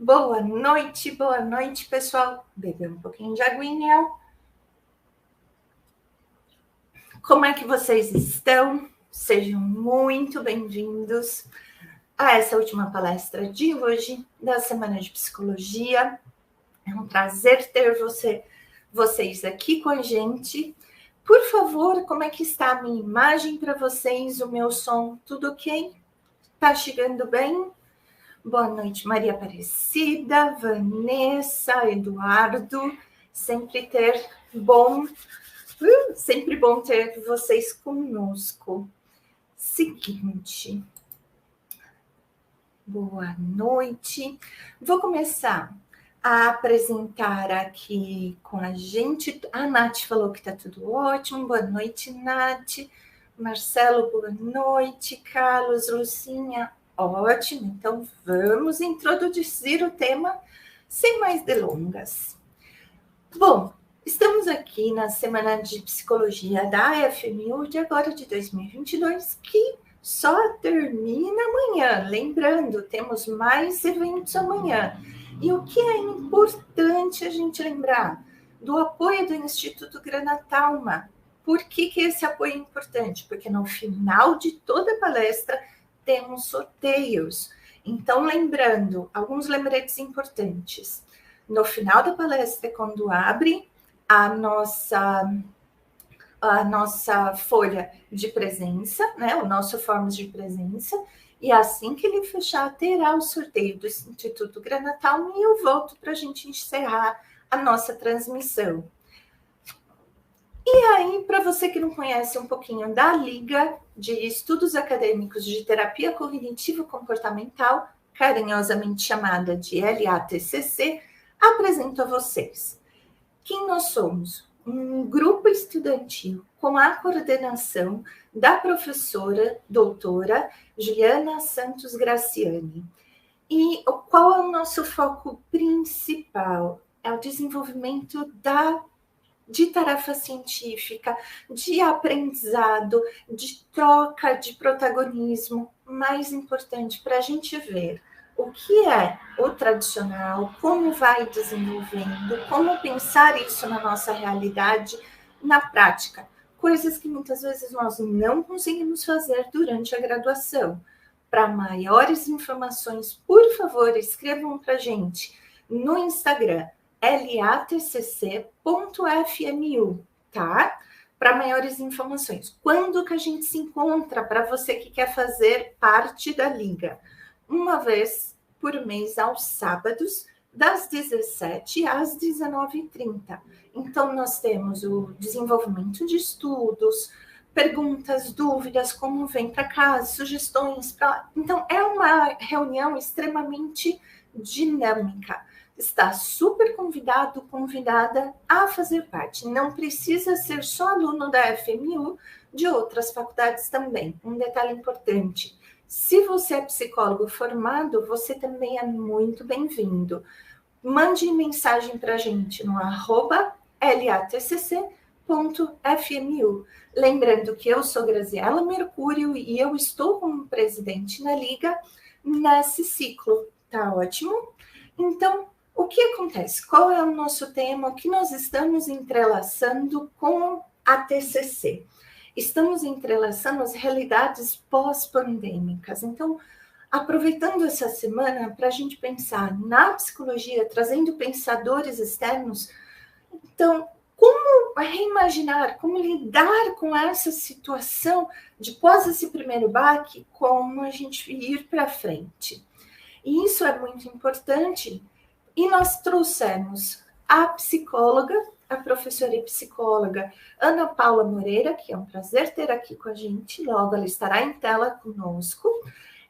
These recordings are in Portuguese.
Boa noite, pessoal. Beber um pouquinho de aguinha. Como é que vocês estão? Sejam muito bem-vindos a essa última palestra de hoje, da Semana de Psicologia. É um prazer ter vocês aqui com a gente. Por favor, como é que está a minha imagem para vocês? O meu som, tudo ok? Tá chegando bem? Boa noite, Maria Aparecida, Vanessa, Eduardo. Sempre bom ter vocês conosco. Seguinte, boa noite. Vou começar a apresentar aqui com a gente. A Nath falou que está tudo ótimo. Boa noite, Nath. Marcelo, boa noite. Carlos, Lucinha, ótimo. Então, vamos introduzir o tema sem mais delongas. Bom, estamos aqui na Semana de Psicologia da FMU de agora de 2022, que só termina amanhã. Lembrando, temos mais eventos amanhã. E o que é importante a gente lembrar? Do apoio do Instituto Granatalma. Por que esse apoio é importante? Porque no final de toda a palestra temos sorteios. Então, lembrando, alguns lembretes importantes. No final da palestra, quando abre a nossa folha de presença, né, o nosso forms de presença, e assim que ele fechar, terá o sorteio do Instituto Granatalma e eu volto para a gente encerrar a nossa transmissão. E aí, para você que não conhece um pouquinho da Liga de Estudos Acadêmicos de Terapia Cognitivo-Comportamental, carinhosamente chamada de LATCC, apresento a vocês quem nós somos. Um grupo estudantil com a coordenação da professora doutora Juliana Santos Graciani. E qual é o nosso foco principal? É o desenvolvimento de tarefa científica, de aprendizado, de troca de protagonismo. Mais importante para a gente ver o que é o tradicional, como vai desenvolvendo, como pensar isso na nossa realidade, na prática. Coisas que muitas vezes nós não conseguimos fazer durante a graduação. Para maiores informações, por favor, escrevam para a gente no Instagram, latcc.fmu, tá? Para maiores informações. Quando que a gente se encontra para você que quer fazer parte da Liga? Uma vez por mês, aos sábados, das 17 às 19h30. Então, nós temos o desenvolvimento de estudos, perguntas, dúvidas, como vem para cá, sugestões. Então, é uma reunião extremamente dinâmica. Está super convidado, convidada a fazer parte. Não precisa ser só aluno da FMU, de outras faculdades também. Um detalhe importante: se você é psicólogo formado, você também é muito bem-vindo. Mande mensagem para a gente no @latcc.fmu. Lembrando que eu sou Graziela Mercúrio e eu estou como presidente na Liga nesse ciclo. Tá ótimo? Então, o que acontece? Qual é o nosso tema? O que nós estamos entrelaçando com a TCC? Estamos entrelaçando as realidades pós-pandêmicas. Então, aproveitando essa semana para a gente pensar na psicologia, trazendo pensadores externos, então, como reimaginar, como lidar com essa situação de pós esse primeiro baque, como a gente ir para frente. E isso é muito importante. E nós trouxemos a psicóloga, a professora e psicóloga Ana Paula Moreira, que é um prazer ter aqui com a gente, logo ela estará em tela conosco.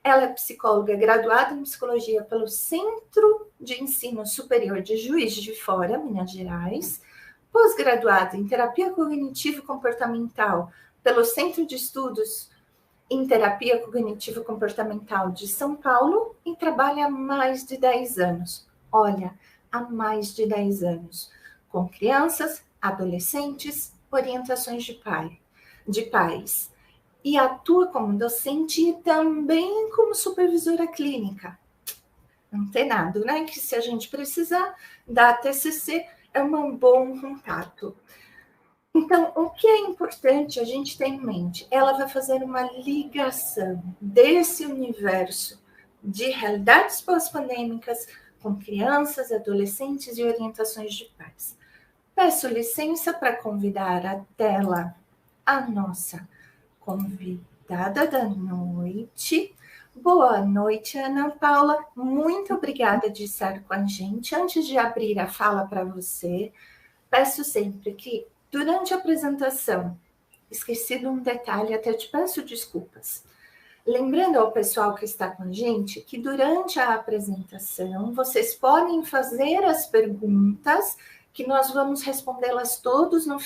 Ela é psicóloga graduada em psicologia pelo Centro de Ensino Superior de Juiz de Fora, Minas Gerais, pós-graduada em terapia cognitivo-comportamental pelo Centro de Estudos em Terapia Cognitivo-Comportamental de São Paulo e trabalha há mais de 10 anos. Olha, há mais de 10 anos, com crianças, adolescentes, orientações de pais. E atua como docente e também como supervisora clínica. antenado, né? Que se a gente precisar da TCC, é um bom contato. Então, o que é importante a gente ter em mente? Ela vai fazer uma ligação desse universo de realidades pós-pandêmicas com crianças, adolescentes e orientações de pais. Peço licença para convidar a tela a nossa convidada da noite. Boa noite, Ana Paula. Muito obrigada de estar com a gente. Antes de abrir a fala para você, peço sempre que, durante a apresentação, esqueci de um detalhe, até te peço desculpas. Lembrando ao pessoal que está com a gente que durante a apresentação vocês podem fazer as perguntas que nós vamos respondê-las todas no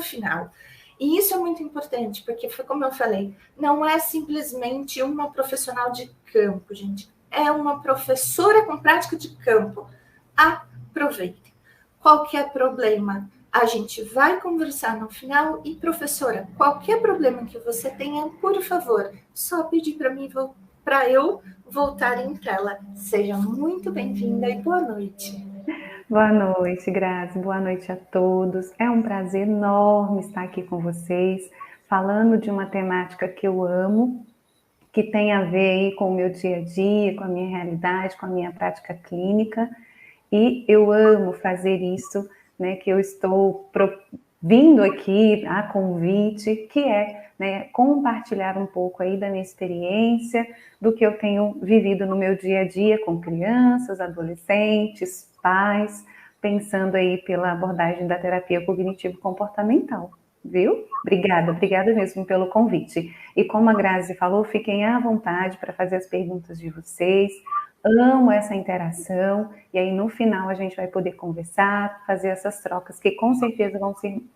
final. E isso é muito importante, porque foi como eu falei, não é simplesmente uma profissional de campo, gente. É uma professora com prática de campo. Aproveitem. Qualquer problema, a gente vai conversar no final. E, professora, qualquer problema que você tenha, por favor, só pedir para mim, para eu voltar em tela. Seja muito bem-vinda e boa noite. Boa noite, Grazi. Boa noite a todos. É um prazer enorme estar aqui com vocês, falando de uma temática que eu amo, que tem a ver aí com o meu dia a dia, com a minha realidade, com a minha prática clínica. E eu amo fazer isso, né, que eu estou vindo aqui a convite, que é, né, compartilhar um pouco aí da minha experiência, do que eu tenho vivido no meu dia a dia com crianças, adolescentes, pais, pensando aí pela abordagem da terapia cognitivo-comportamental, viu? Obrigada mesmo pelo convite. E como a Grazi falou, fiquem à vontade para fazer as perguntas de vocês. Amo essa interação, e aí no final a gente vai poder conversar, fazer essas trocas que com certeza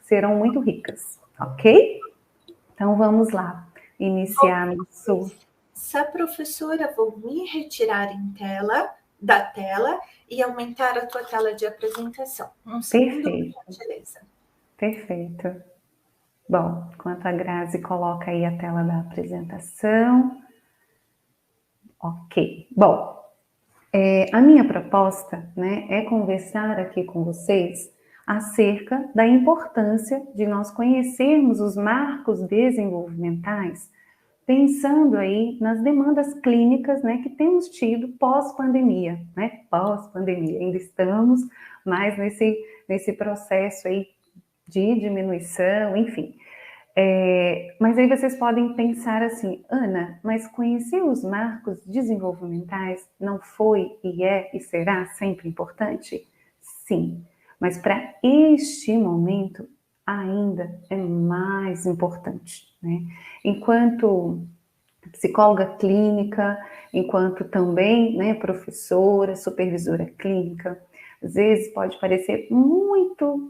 serão muito ricas, ok? Então vamos lá, iniciar nosso... Professora, vou me retirar da tela e aumentar a tua tela de apresentação. Perfeito. Perfeito. Bom, enquanto a Grazi coloca aí a tela da apresentação. Ok. Bom, a minha proposta, né, é conversar aqui com vocês acerca da importância de nós conhecermos os marcos desenvolvimentais, pensando aí nas demandas clínicas, né, que temos tido pós-pandemia, né, pós-pandemia, ainda estamos mais nesse processo aí de diminuição, enfim. Mas aí vocês podem pensar assim, Ana, mas conhecer os marcos desenvolvimentais não foi e é e será sempre importante? Sim, mas para este momento ainda é mais importante, né? Enquanto psicóloga clínica, enquanto também, né, professora, supervisora clínica, às vezes pode parecer muito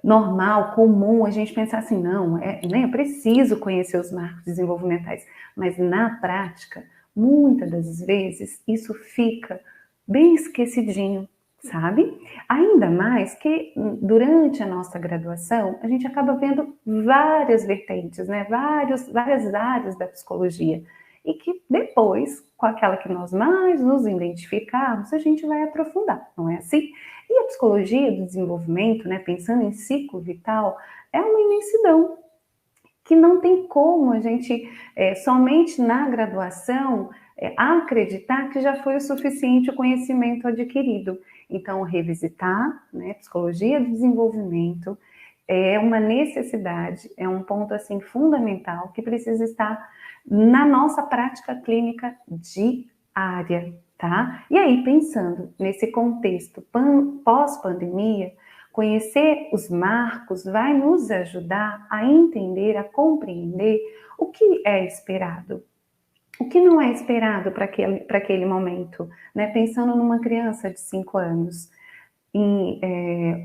normal, comum, a gente pensar assim, não, né, eu preciso conhecer os marcos desenvolvimentais, mas na prática, muitas das vezes, isso fica bem esquecidinho, sabe? Ainda mais que durante a nossa graduação, a gente acaba vendo várias vertentes, né? Várias áreas da psicologia, e que depois, com aquela que nós mais nos identificarmos, a gente vai aprofundar, não é assim? E a psicologia do desenvolvimento, né, pensando em ciclo vital, é uma imensidão que não tem como a gente, somente na graduação, acreditar que já foi o suficiente o conhecimento adquirido. Então, revisitar, né, psicologia do desenvolvimento é uma necessidade, é um ponto assim fundamental que precisa estar na nossa prática clínica diária, tá? E aí, pensando nesse contexto pós-pandemia, conhecer os marcos vai nos ajudar a entender, a compreender o que é esperado, o que não é esperado para aquele momento, né? Pensando numa criança de 5 anos,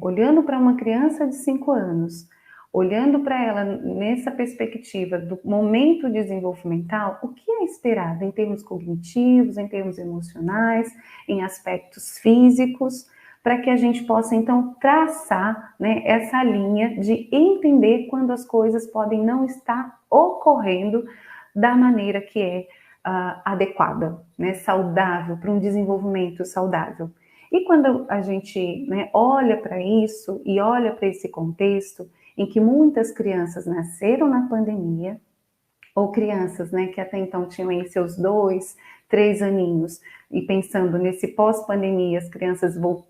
olhando para uma criança de 5 anos, olhando para ela nessa perspectiva do momento desenvolvimental, o que é esperado em termos cognitivos, em termos emocionais, em aspectos físicos, para que a gente possa, então, traçar, né, essa linha de entender quando as coisas podem não estar ocorrendo da maneira que é adequada, né, saudável, para um desenvolvimento saudável. E quando a gente, né, olha para isso e olha para esse contexto em que muitas crianças nasceram na pandemia, ou crianças, né, que até então tinham aí seus 2, 3 aninhos, e pensando nesse pós-pandemia, as crianças vão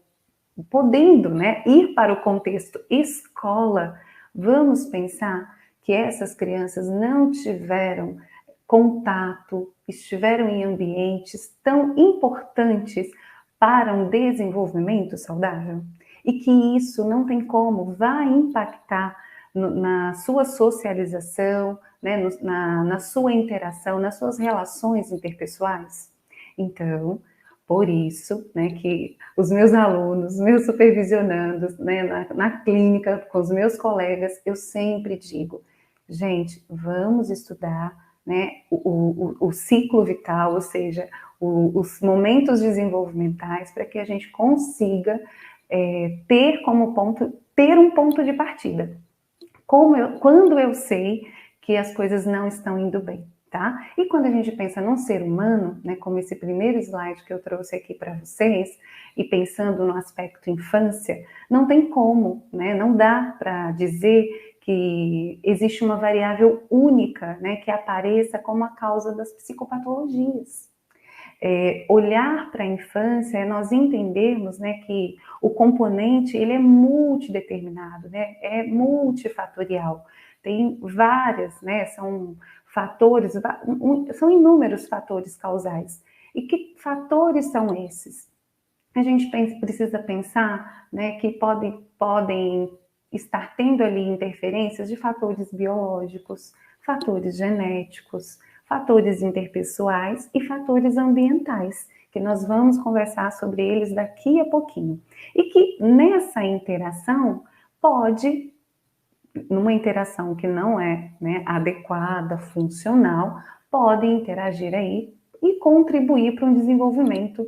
podendo, né, ir para o contexto escola, vamos pensar que essas crianças não tiveram contato, estiveram em ambientes tão importantes para um desenvolvimento saudável, e que isso não tem como, vai impactar na sua socialização, né, na sua interação, nas suas relações interpessoais. Então, por isso, né, que os meus alunos, meus supervisionandos, né, na clínica, com os meus colegas, eu sempre digo, gente, vamos estudar, né, o ciclo vital, ou seja, os momentos desenvolvimentais, para que a gente consiga ter um ponto de partida. Quando eu sei que as coisas não estão indo bem, tá? E quando a gente pensa num ser humano, né, como esse primeiro slide que eu trouxe aqui para vocês, e pensando no aspecto infância, não tem como, né, não dá para dizer que existe uma variável única, né, que apareça como a causa das psicopatologias. Olhar para a infância é nós entendermos, né, que o componente ele é multideterminado, né, é multifatorial. Tem várias, né, são fatores, são inúmeros fatores causais. E que fatores são esses? A gente precisa pensar, né, que podem estar tendo ali interferências de fatores biológicos, fatores genéticos, fatores interpessoais e fatores ambientais, que nós vamos conversar sobre eles daqui a pouquinho. E que nessa interação pode, numa interação que não é, né, adequada, funcional, podem interagir aí e contribuir para um desenvolvimento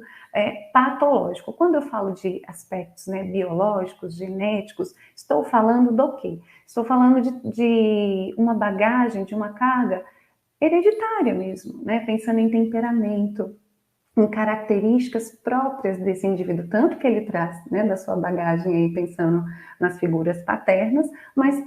patológico. Quando eu falo de aspectos, né, biológicos, genéticos, estou falando do quê? Estou falando de uma bagagem, de uma carga hereditária mesmo, né? Pensando em temperamento, em características próprias desse indivíduo, tanto que ele traz, né, da sua bagagem aí, pensando nas figuras paternas, mas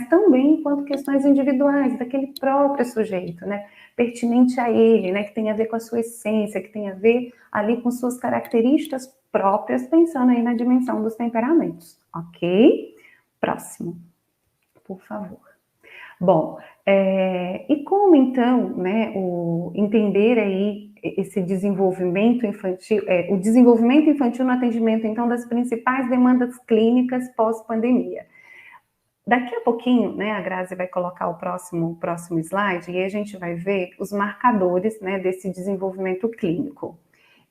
também enquanto questões individuais, daquele próprio sujeito, né, pertinente a ele, né, que tem a ver com a sua essência, que tem a ver ali com suas características próprias, pensando aí na dimensão dos temperamentos, ok? Próximo, por favor. Bom, e como então, né, entender aí esse desenvolvimento infantil, o desenvolvimento infantil no atendimento, então, das principais demandas clínicas pós-pandemia. Daqui a pouquinho, né, a Grazi vai colocar o próximo slide, e aí a gente vai ver os marcadores, né, desse desenvolvimento clínico.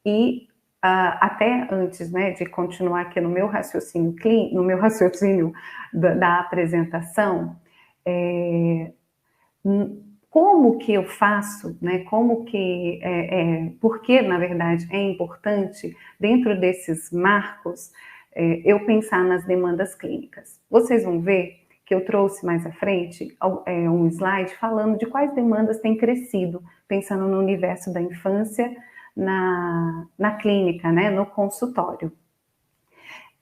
E até antes, né, de continuar aqui no meu raciocínio da apresentação, como que eu faço, né? Porque, na verdade, é importante, dentro desses marcos, eu pensar nas demandas clínicas. Vocês vão ver que eu trouxe mais à frente um slide falando de quais demandas têm crescido, pensando no universo da infância na clínica, né? No consultório.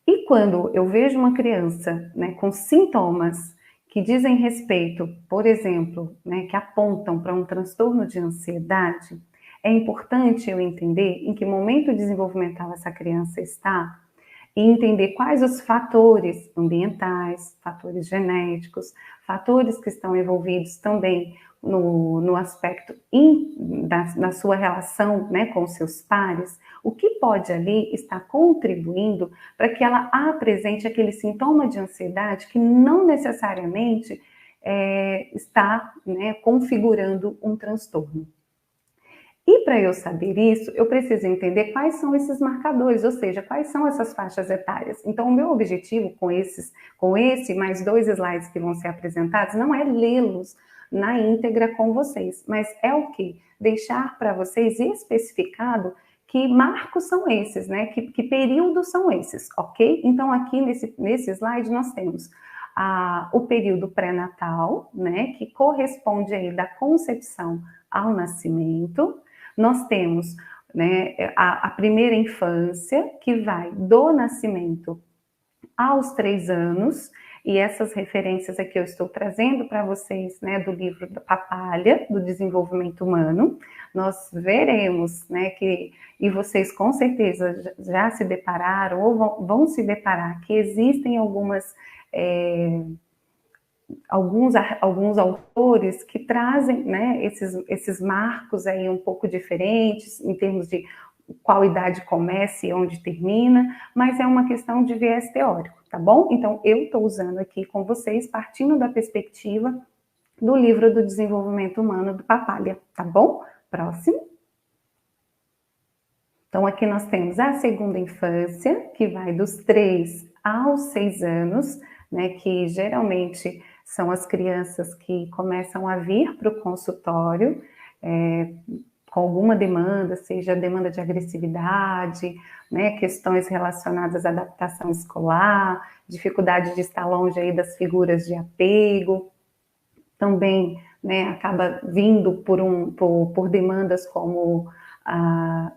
E quando eu vejo uma criança, né, com sintomas que dizem respeito, por exemplo, né, que apontam para um transtorno de ansiedade, é importante eu entender em que momento desenvolvimental essa criança está e entender quais os fatores ambientais, fatores genéticos, fatores que estão envolvidos também no aspecto da sua relação, né, com seus pares, o que pode ali estar contribuindo para que ela apresente aquele sintoma de ansiedade que não necessariamente está, né, configurando um transtorno. E para eu saber isso, eu preciso entender quais são esses marcadores, ou seja, quais são essas faixas etárias. Então, o meu objetivo com esse mais 2 slides que vão ser apresentados não é lê-los na íntegra com vocês, mas é o quê? Deixar para vocês especificado que marcos são esses, né? Que períodos são esses, ok? Então, aqui nesse slide nós temos o período pré-natal, né? Que corresponde aí da concepção ao nascimento. Nós temos, né, a primeira infância, que vai do nascimento aos 3 anos, e essas referências aqui eu estou trazendo para vocês, né, do livro da Papalha, do Desenvolvimento Humano. Nós veremos, né, e vocês com certeza já se depararam, ou vão se deparar, que existem alguns autores que trazem, né, esses marcos aí um pouco diferentes, em termos de qual idade começa e onde termina, mas é uma questão de viés teórico, tá bom? Então, eu estou usando aqui com vocês, partindo da perspectiva do livro do Desenvolvimento Humano do Papalha, tá bom? Próximo. Então, aqui nós temos a segunda infância, que vai dos 3 aos 6 anos, né, que geralmente são as crianças que começam a vir para o consultório, com alguma demanda, seja demanda de agressividade, né, questões relacionadas à adaptação escolar, dificuldade de estar longe aí das figuras de apego, também, né, acaba vindo por demandas como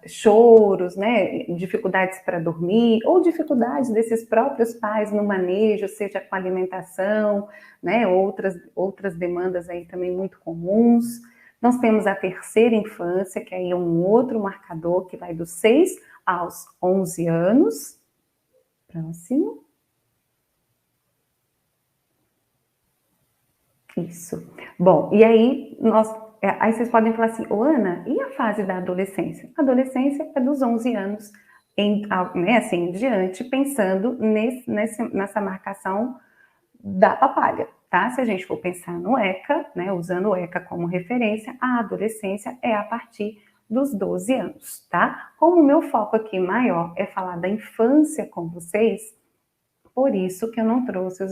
choros, né, dificuldades para dormir, ou dificuldades desses próprios pais no manejo, seja com alimentação, né, outras demandas aí também muito comuns. Nós temos a terceira infância, que aí é um outro marcador, que vai dos 6 aos 11 anos. Próximo. Isso. Bom, e aí aí vocês podem falar assim, Ana, e a fase da adolescência? A adolescência é dos 11 anos né, assim, em diante, pensando nessa marcação da Papalha, tá? Se a gente for pensar no ECA, né, usando o ECA como referência, a adolescência é a partir dos 12 anos, tá? Como o meu foco aqui maior é falar da infância com vocês, por isso que eu não trouxe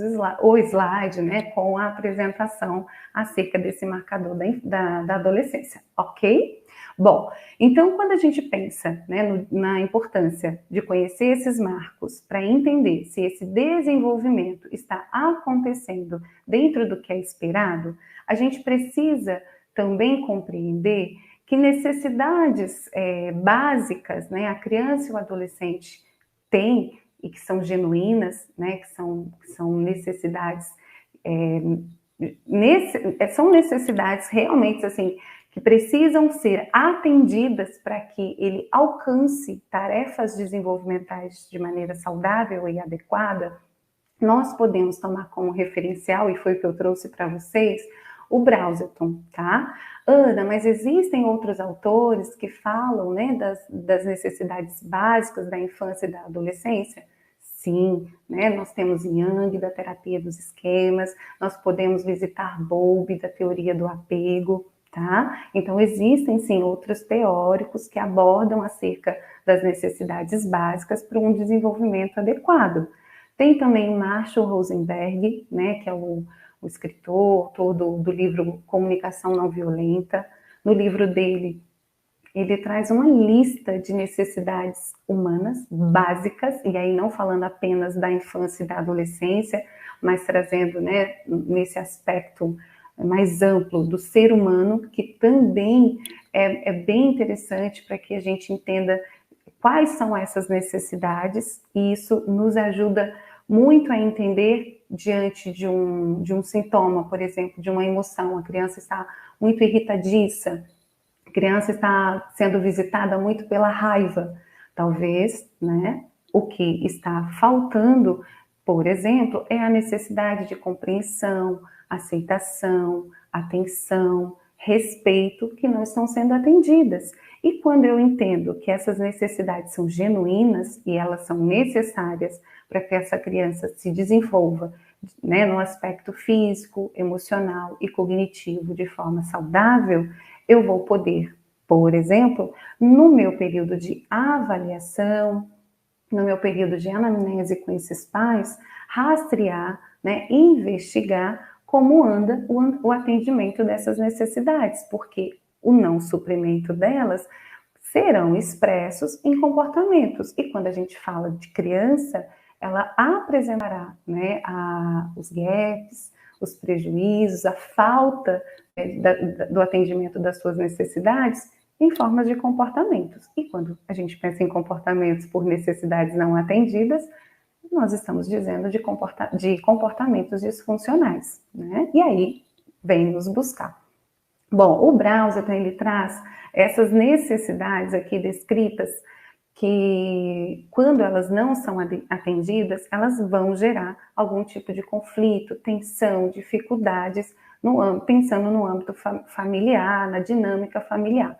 o slide, né, com a apresentação acerca desse marcador da adolescência, ok? Bom, então quando a gente pensa, né, na importância de conhecer esses marcos para entender se esse desenvolvimento está acontecendo dentro do que é esperado, a gente precisa também compreender que necessidades básicas, né, a criança e o adolescente têm e que são genuínas, né, que são necessidades, são necessidades realmente assim, que precisam ser atendidas para que ele alcance tarefas desenvolvimentais de maneira saudável e adequada. Nós podemos tomar como referencial, e foi o que eu trouxe para vocês, o Browserton, tá? Ana, mas existem outros autores que falam, né, das necessidades básicas da infância e da adolescência? Sim, né? Nós temos Jung, da terapia dos esquemas, nós podemos visitar Bowlby, da teoria do apego, tá? Então, existem, sim, outros teóricos que abordam acerca das necessidades básicas para um desenvolvimento adequado. Tem também o Marshall Rosenberg, né, que é o escritor do livro Comunicação Não Violenta. No livro dele, ele traz uma lista de necessidades humanas básicas, e aí não falando apenas da infância e da adolescência, mas trazendo, né, nesse aspecto mais amplo do ser humano, que também é bem interessante para que a gente entenda quais são essas necessidades, e isso nos ajuda muito a entender diante de um sintoma, por exemplo, de uma emoção. A criança está muito irritadiça, a criança está sendo visitada muito pela raiva. Talvez, né, o que está faltando, por exemplo, é a necessidade de compreensão, aceitação, atenção, respeito, que não estão sendo atendidas. E quando eu entendo que essas necessidades são genuínas e elas são necessárias para que essa criança se desenvolva, né, no aspecto físico, emocional e cognitivo de forma saudável, eu vou poder, por exemplo, no meu período de avaliação, no meu período de anamnese com esses pais, rastrear, né, investigar como anda o atendimento dessas necessidades, porque o não suprimento delas serão expressos em comportamentos. E quando a gente fala de criança, ela apresentará, né, os gaps, os prejuízos, a falta do atendimento das suas necessidades em formas de comportamentos. E quando a gente pensa em comportamentos por necessidades não atendidas, nós estamos dizendo de comportamentos disfuncionais, né? E aí vem nos buscar. Bom, o Browser, então, ele traz essas necessidades aqui descritas que, quando elas não são atendidas, elas vão gerar algum tipo de conflito, tensão, dificuldades, pensando no âmbito familiar, na dinâmica familiar.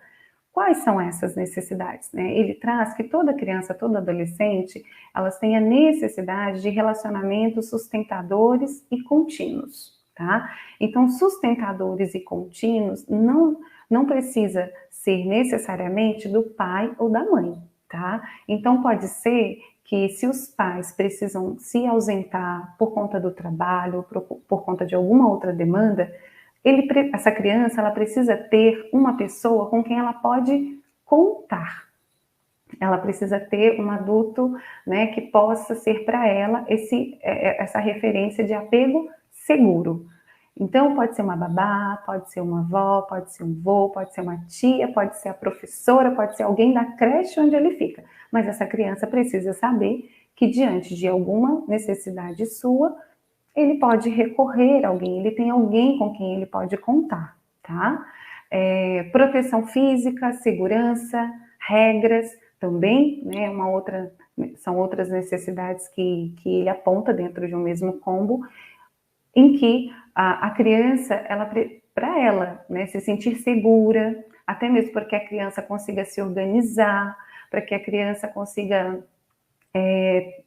Quais são essas necessidades, né? Ele traz que toda criança, todo adolescente, elas têm a necessidade de relacionamentos sustentadores e contínuos, tá? Então, sustentadores e contínuos não precisa ser necessariamente do pai ou da mãe, tá? Então, pode ser que se os pais precisam se ausentar por conta do trabalho, por conta de alguma outra demanda, essa criança, ela precisa ter uma pessoa com quem ela pode contar. Ela precisa ter um adulto, né, que possa ser para ela essa referência de apego seguro. Então, pode ser uma babá, pode ser uma avó, pode ser um vô, pode ser uma tia, pode ser a professora, pode ser alguém da creche onde ele fica. Mas essa criança precisa saber que, diante de alguma necessidade sua, ele pode recorrer a alguém, ele tem alguém com quem ele pode contar, tá? Proteção física, segurança, regras também, né? São outras necessidades que ele aponta dentro de um mesmo combo, em que a criança, para ela, né, se sentir segura, até mesmo para que a criança consiga se organizar, para que a criança consiga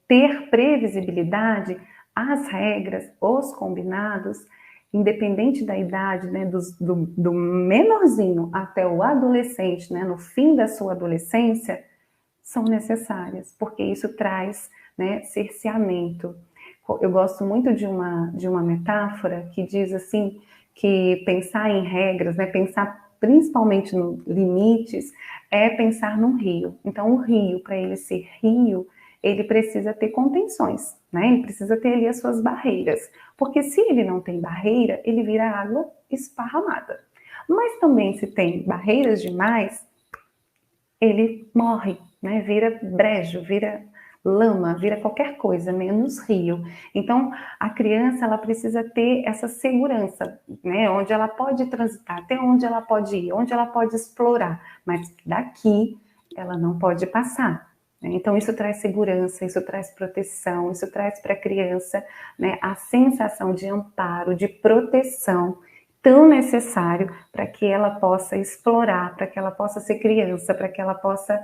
ter previsibilidade, as regras, os combinados, independente da idade, né, do menorzinho até o adolescente, né, no fim da sua adolescência, são necessárias, porque isso traz, né, cerceamento. Eu gosto muito de uma metáfora que diz assim, que pensar em regras, né, pensar principalmente nos limites, é pensar num rio. Então, o rio, para ele ser rio, ele precisa ter contenções, né? Ele precisa ter ali as suas barreiras, porque se ele não tem barreira, ele vira água esparramada. Mas também, se tem barreiras demais, ele morre, né? Vira brejo, vira lama, vira qualquer coisa, menos rio. Então, a criança, ela precisa ter essa segurança, né? Onde ela pode transitar, até onde ela pode ir, onde ela pode explorar, mas daqui ela não pode passar. Então, isso traz segurança, isso traz proteção, isso traz para a criança, né, a sensação de amparo, de proteção, tão necessário para que ela possa explorar, para que ela possa ser criança, para que ela possa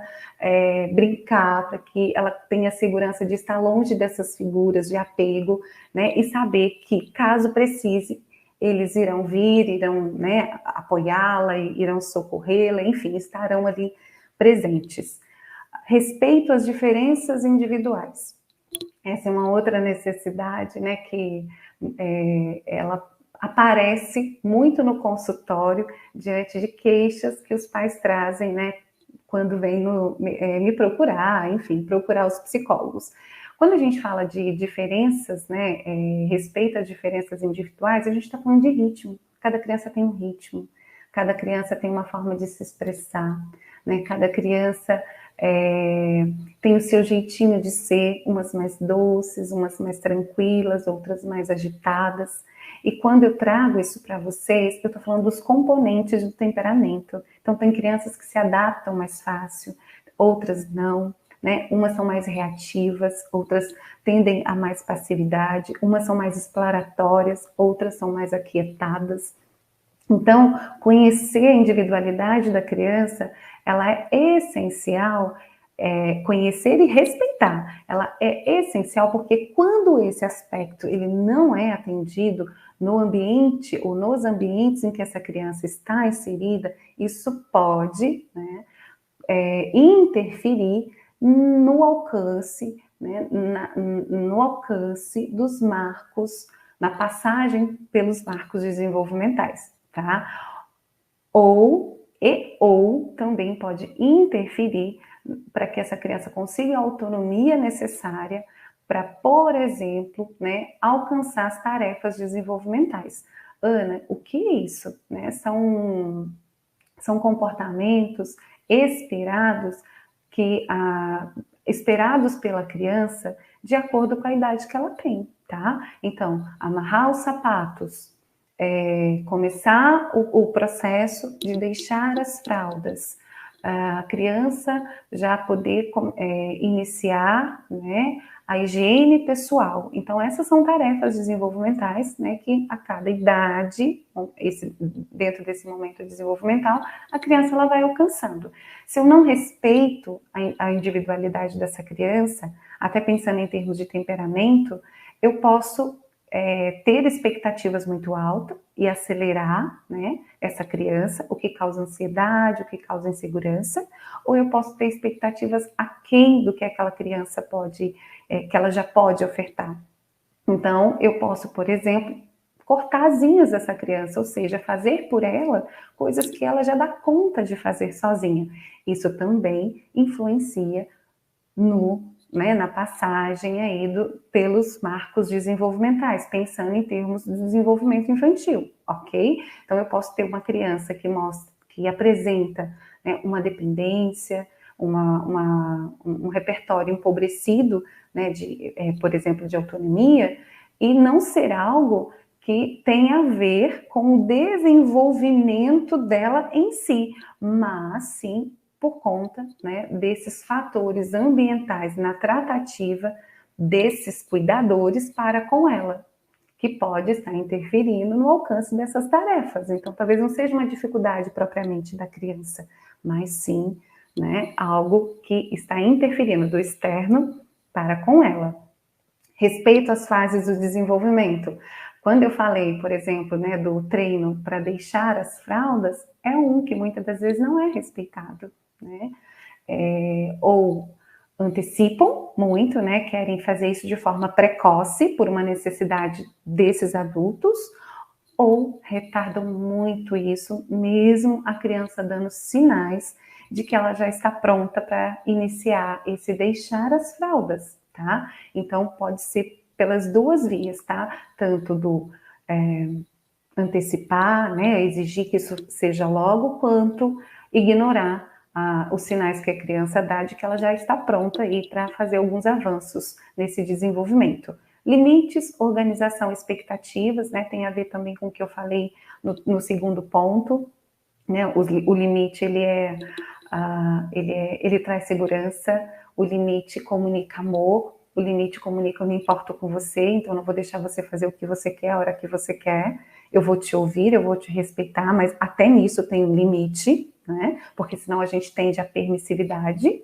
brincar, para que ela tenha segurança de estar longe dessas figuras de apego, né, e saber que, caso precise, eles irão vir, irão, né, apoiá-la, irão socorrê-la, enfim, estarão ali presentes. Respeito às diferenças individuais. Essa é uma outra necessidade, né, que ela aparece muito no consultório diante de queixas que os pais trazem, né, quando vêm me procurar, enfim, procurar os psicólogos. Quando a gente fala de diferenças, né, respeito às diferenças individuais, a gente está falando de ritmo. Cada criança tem um ritmo, cada criança tem uma forma de se expressar, né, cada criança tem o seu jeitinho de ser, umas mais doces, umas mais tranquilas, outras mais agitadas. E quando eu trago isso para vocês, eu estou falando dos componentes do temperamento. Então, tem crianças que se adaptam mais fácil, outras não, né? Umas são mais reativas, outras tendem a mais passividade, umas são mais exploratórias, outras são mais aquietadas. Então, conhecer a individualidade da criança, ela é essencial, conhecer e respeitar. Ela é essencial porque quando esse aspecto ele não é atendido no ambiente ou nos ambientes em que essa criança está inserida, isso pode, né, interferir no alcance, né, no alcance dos marcos, na passagem pelos marcos desenvolvimentais. Tá? Ou também pode interferir para que essa criança consiga a autonomia necessária para, por exemplo, né, alcançar as tarefas desenvolvimentais. Ana, o que é isso? Né? São comportamentos esperados esperados pela criança de acordo com a idade que ela tem, tá? Então, amarrar os sapatos, começar o processo de deixar as fraldas, a criança já poder iniciar, né, a higiene pessoal. Então, essas são tarefas desenvolvimentais, né, que a cada idade, dentro desse momento desenvolvimental, a criança ela vai alcançando. Se eu não respeito a individualidade dessa criança, até pensando em termos de temperamento, eu posso ter expectativas muito altas e acelerar, né, essa criança, o que causa ansiedade, o que causa insegurança, ou eu posso ter expectativas aquém do que aquela criança pode, que ela já pode ofertar. Então, eu posso, por exemplo, cortar asinhas dessa criança, ou seja, fazer por ela coisas que ela já dá conta de fazer sozinha. Isso também influencia na passagem aí pelos marcos desenvolvimentais, pensando em termos de desenvolvimento infantil, ok? Então, eu posso ter uma criança que apresenta, né, uma dependência, um repertório empobrecido, né, por exemplo, de autonomia, e não ser algo que tem a ver com o desenvolvimento dela em si, mas sim por conta, né, desses fatores ambientais na tratativa desses cuidadores para com ela, que pode estar interferindo no alcance dessas tarefas. Então, talvez não seja uma dificuldade propriamente da criança, mas sim, né, algo que está interferindo do externo para com ela. Respeito às fases do desenvolvimento. Quando eu falei, por exemplo, né, do treino para deixar as fraldas, é um que muitas das vezes não é respeitado, né? Ou antecipam muito, né? Querem fazer isso de forma precoce por uma necessidade desses adultos, ou retardam muito isso, mesmo a criança dando sinais de que ela já está pronta para iniciar esse deixar as fraldas, tá? Então, pode ser pelas duas vias, tá? Tanto do antecipar, né, exigir que isso seja logo, quanto ignorar os sinais que a criança dá de que ela já está pronta aí para fazer alguns avanços nesse desenvolvimento. Limites, organização, expectativas, né, tem a ver também com o que eu falei no segundo ponto, né, o limite ele traz segurança, o limite comunica amor, o limite comunica eu me importo com você, então eu não vou deixar você fazer o que você quer, a hora que você quer, eu vou te ouvir, eu vou te respeitar, mas até nisso tem um limite, né? Porque senão a gente tende à permissividade.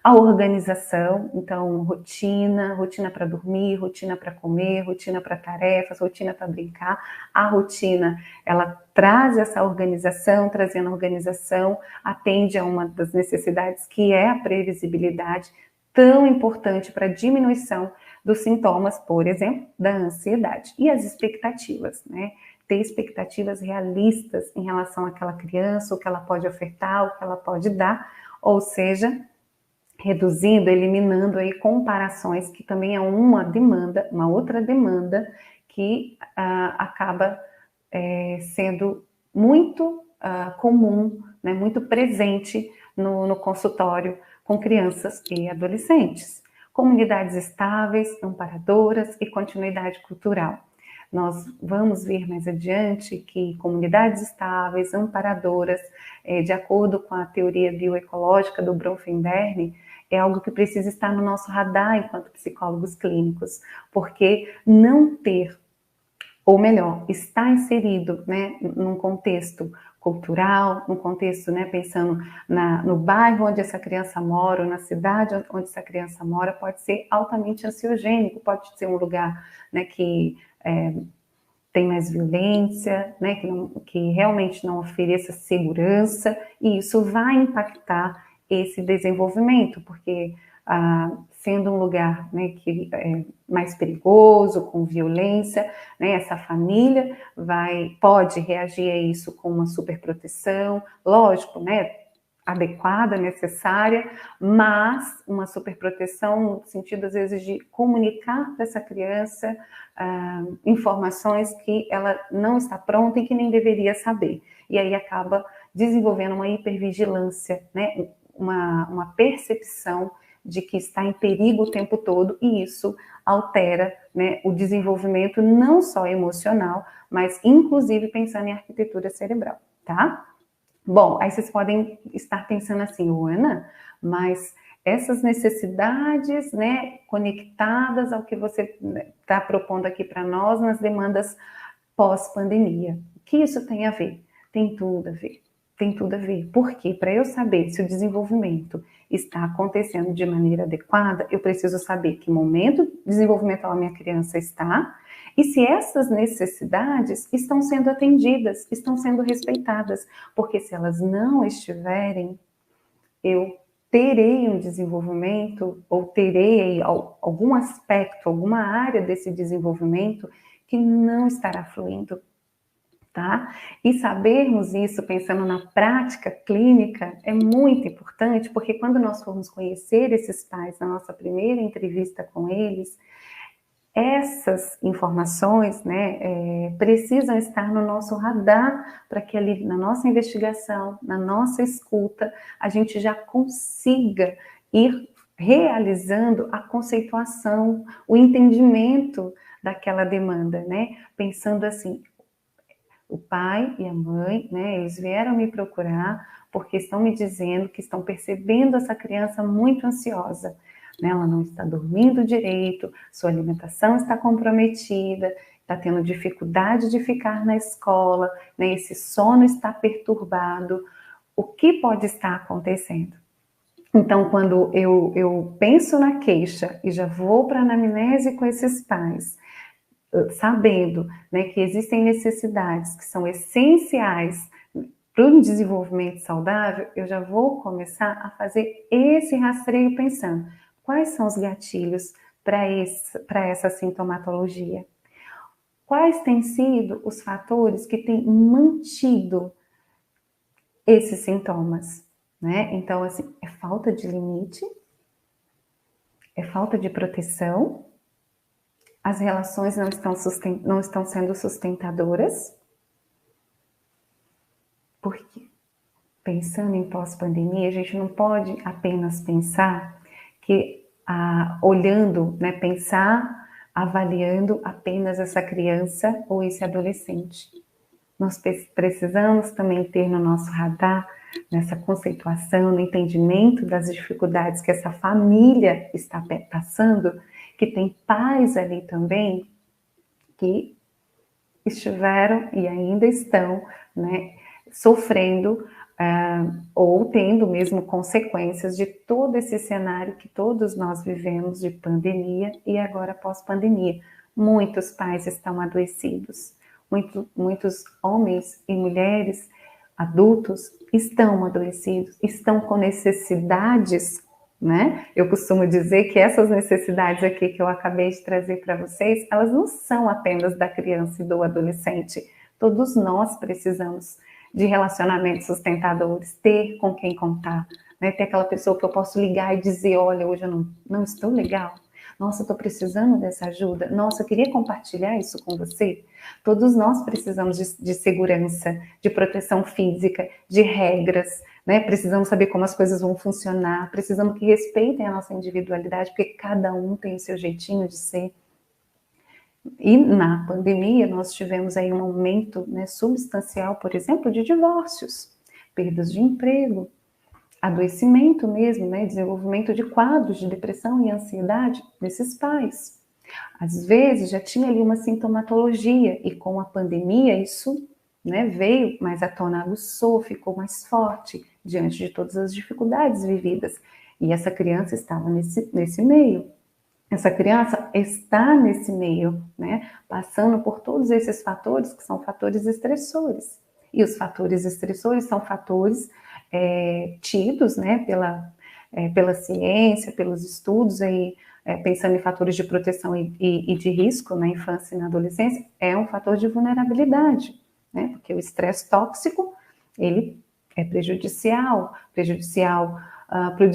A organização, então rotina para dormir, rotina para comer, rotina para tarefas, rotina para brincar. A rotina, ela traz essa organização, trazendo a organização, atende a uma das necessidades que é a previsibilidade, tão importante para a diminuição dos sintomas, por exemplo, da ansiedade. E as expectativas, né? Ter expectativas realistas em relação àquela criança, o que ela pode ofertar, o que ela pode dar, ou seja, reduzindo, eliminando aí comparações, que também é uma outra demanda que acaba sendo muito comum, né, muito presente no consultório com crianças e adolescentes. Comunidades estáveis, amparadoras e continuidade cultural. Nós vamos ver mais adiante que comunidades estáveis, amparadoras, de acordo com a teoria bioecológica do Bronfenberne, é algo que precisa estar no nosso radar enquanto psicólogos clínicos, porque não ter, ou melhor, estar inserido, né, num contexto cultural, num contexto, né, pensando no bairro onde essa criança mora, ou na cidade onde essa criança mora, pode ser altamente ansiogênico, pode ser um lugar, né, que tem mais violência, né, que realmente não ofereça segurança, e isso vai impactar esse desenvolvimento, porque sendo um lugar, né, que é mais perigoso, com violência, né, essa família pode reagir a isso com uma superproteção, lógico, né, adequada, necessária, mas uma superproteção no sentido, às vezes, de comunicar para essa criança informações que ela não está pronta e que nem deveria saber. E aí acaba desenvolvendo uma hipervigilância, né? Uma percepção de que está em perigo o tempo todo, e isso altera, né, o desenvolvimento não só emocional, mas inclusive pensando em arquitetura cerebral, tá? Bom, aí vocês podem estar pensando assim, Ana, mas essas necessidades, né, conectadas ao que você está propondo aqui para nós nas demandas pós-pandemia, o que isso tem a ver? Tem tudo a ver. Tem tudo a ver. Por quê? Para eu saber se o desenvolvimento está acontecendo de maneira adequada, eu preciso saber que momento desenvolvimental a minha criança está e se essas necessidades estão sendo atendidas, estão sendo respeitadas. Porque se elas não estiverem, eu terei um desenvolvimento ou terei algum aspecto, alguma área desse desenvolvimento que não estará fluindo. Tá? E sabermos isso, pensando na prática clínica, é muito importante, porque quando nós formos conhecer esses pais na nossa primeira entrevista com eles, essas informações, né, precisam estar no nosso radar, para que ali na nossa investigação, na nossa escuta, a gente já consiga ir realizando a conceituação, o entendimento daquela demanda, né? Pensando assim, o pai e a mãe, né, eles vieram me procurar porque estão me dizendo que estão percebendo essa criança muito ansiosa, né, ela não está dormindo direito, sua alimentação está comprometida, está tendo dificuldade de ficar na escola, né, esse sono está perturbado, o que pode estar acontecendo? Então, quando eu penso na queixa e já vou para a anamnese com esses pais, sabendo, né, que existem necessidades que são essenciais para o desenvolvimento saudável, eu já vou começar a fazer esse rastreio pensando quais são os gatilhos para essa sintomatologia. Quais têm sido os fatores que têm mantido esses sintomas, né? Então, assim, é falta de limite, é falta de proteção, as relações não estão sendo sustentadoras. Porque, pensando em pós-pandemia, a gente não pode apenas pensar que, olhando, né, pensar, avaliando apenas essa criança ou esse adolescente. Nós precisamos também ter no nosso radar, nessa conceituação, no entendimento das dificuldades que essa família está passando, que tem pais ali também que estiveram e ainda estão, né, sofrendo ou tendo mesmo consequências de todo esse cenário que todos nós vivemos de pandemia e agora pós-pandemia. Muitos pais estão adoecidos, muitos homens e mulheres adultos estão adoecidos, estão com necessidades, né? Eu costumo dizer que essas necessidades aqui que eu acabei de trazer para vocês, elas não são apenas da criança e do adolescente. Todos nós precisamos de relacionamentos sustentadores, ter com quem contar, né? Ter aquela pessoa que eu posso ligar e dizer, olha, hoje eu não estou legal. Nossa, eu estou precisando dessa ajuda. Nossa, eu queria compartilhar isso com você. Todos nós precisamos de segurança, de proteção física, de regras, né? Precisamos saber como as coisas vão funcionar, precisamos que respeitem a nossa individualidade, porque cada um tem o seu jeitinho de ser. E na pandemia nós tivemos aí um aumento, né, substancial, por exemplo, de divórcios, perdas de emprego, adoecimento mesmo, né, desenvolvimento de quadros de depressão e ansiedade desses pais. Às vezes já tinha ali uma sintomatologia e com a pandemia isso, né, veio mais à tona, aguçou, ficou mais forte diante de todas as dificuldades vividas. E essa criança estava nesse meio. Essa criança está nesse meio, né, passando por todos esses fatores que são fatores estressores. E os fatores estressores são fatores tidos, né, pela ciência, pelos estudos aí, pensando em fatores de proteção e de risco na infância e na adolescência, é um fator de vulnerabilidade, né, porque o estresse tóxico, ele é prejudicial para o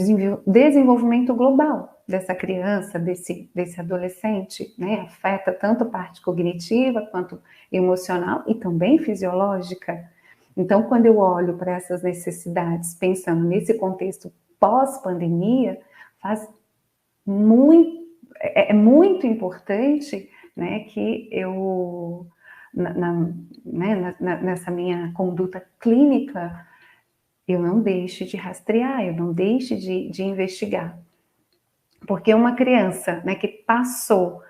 desenvolvimento global dessa criança, desse adolescente, né? Afeta tanto a parte cognitiva quanto emocional e também fisiológica. Então, quando eu olho para essas necessidades, pensando nesse contexto pós-pandemia, é muito importante, né, que eu, nessa minha conduta clínica, eu não deixe de rastrear, eu não deixe de investigar. Porque uma criança, né, que passou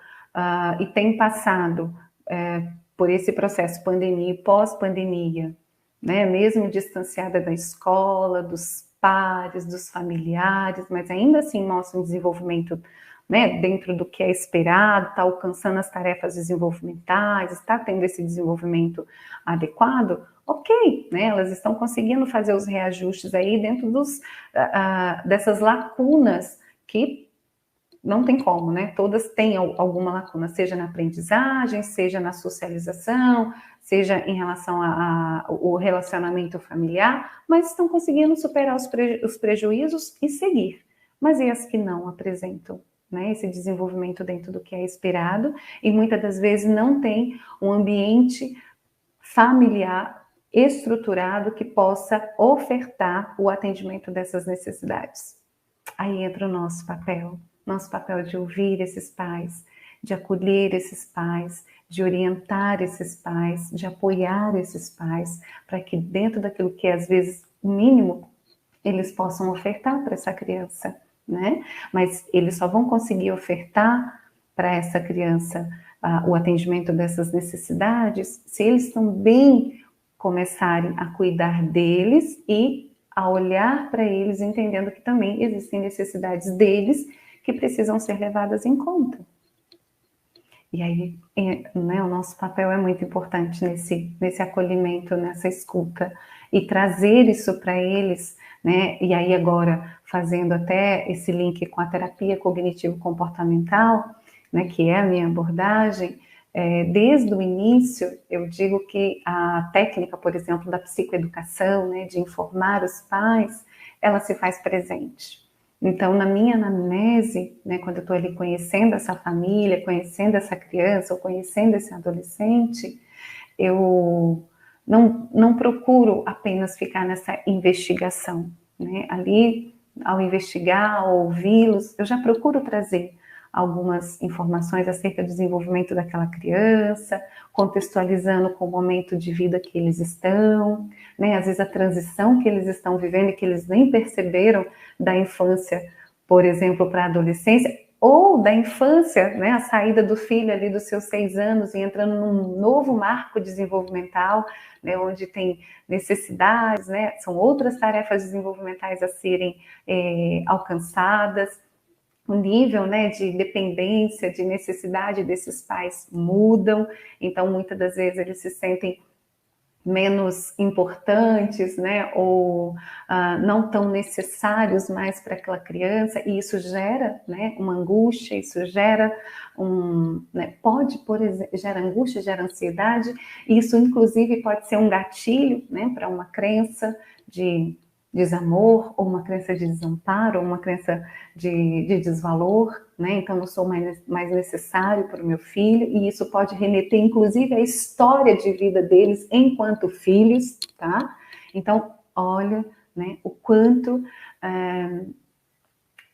e tem passado por esse processo pandemia e pós-pandemia, né, mesmo distanciada da escola, dos pares, dos familiares, mas ainda assim mostra um desenvolvimento, né, dentro do que é esperado, está alcançando as tarefas desenvolvimentais, está tendo esse desenvolvimento adequado, ok, né, elas estão conseguindo fazer os reajustes aí dentro dessas lacunas que não tem como, né? Todas têm alguma lacuna, seja na aprendizagem, seja na socialização, seja em relação ao relacionamento familiar, mas estão conseguindo superar os prejuízos e seguir. Mas e as que não apresentam, né, esse desenvolvimento dentro do que é esperado e muitas das vezes não tem um ambiente familiar estruturado que possa ofertar o atendimento dessas necessidades? Aí entra o nosso papel de ouvir esses pais, de acolher esses pais, de orientar esses pais, de apoiar esses pais, para que dentro daquilo que é, às vezes, o mínimo, eles possam ofertar para essa criança, né? Mas eles só vão conseguir ofertar para essa criança o atendimento dessas necessidades se eles também começarem a cuidar deles e a olhar para eles, entendendo que também existem necessidades deles que precisam ser levadas em conta. E aí, né, o nosso papel é muito importante nesse acolhimento, nessa escuta, e trazer isso para eles, né? E aí agora, fazendo até esse link com a terapia cognitivo-comportamental, né, que é a minha abordagem, desde o início, eu digo que a técnica, por exemplo, da psicoeducação, né, de informar os pais, ela se faz presente. Então, na minha anamnese, né, quando eu estou ali conhecendo essa família, conhecendo essa criança ou conhecendo esse adolescente, eu não procuro apenas ficar nessa investigação, né? Ali, ao investigar, ao ouvi-los, eu já procuro trazer algumas informações acerca do desenvolvimento daquela criança, contextualizando com o momento de vida que eles estão, né? Às vezes a transição que eles estão vivendo e que eles nem perceberam da infância, por exemplo, para a adolescência, ou da infância, né? A saída do filho ali dos seus 6 anos e entrando num novo marco desenvolvimental, né? Onde tem necessidades, né? São outras tarefas desenvolvimentais a serem alcançadas. O nível, né, de dependência, de necessidade desses pais mudam, então muitas das vezes eles se sentem menos importantes, né, ou não tão necessários mais para aquela criança, e isso gera, né, uma angústia, isso gera né, gera angústia, gera ansiedade, e isso inclusive pode ser um gatilho, né, para uma crença de desamor, ou uma crença de desamparo, ou uma crença de desvalor, né? Então não sou mais necessário para o meu filho, e isso pode remeter inclusive à história de vida deles enquanto filhos, tá? Então, olha, né, o quanto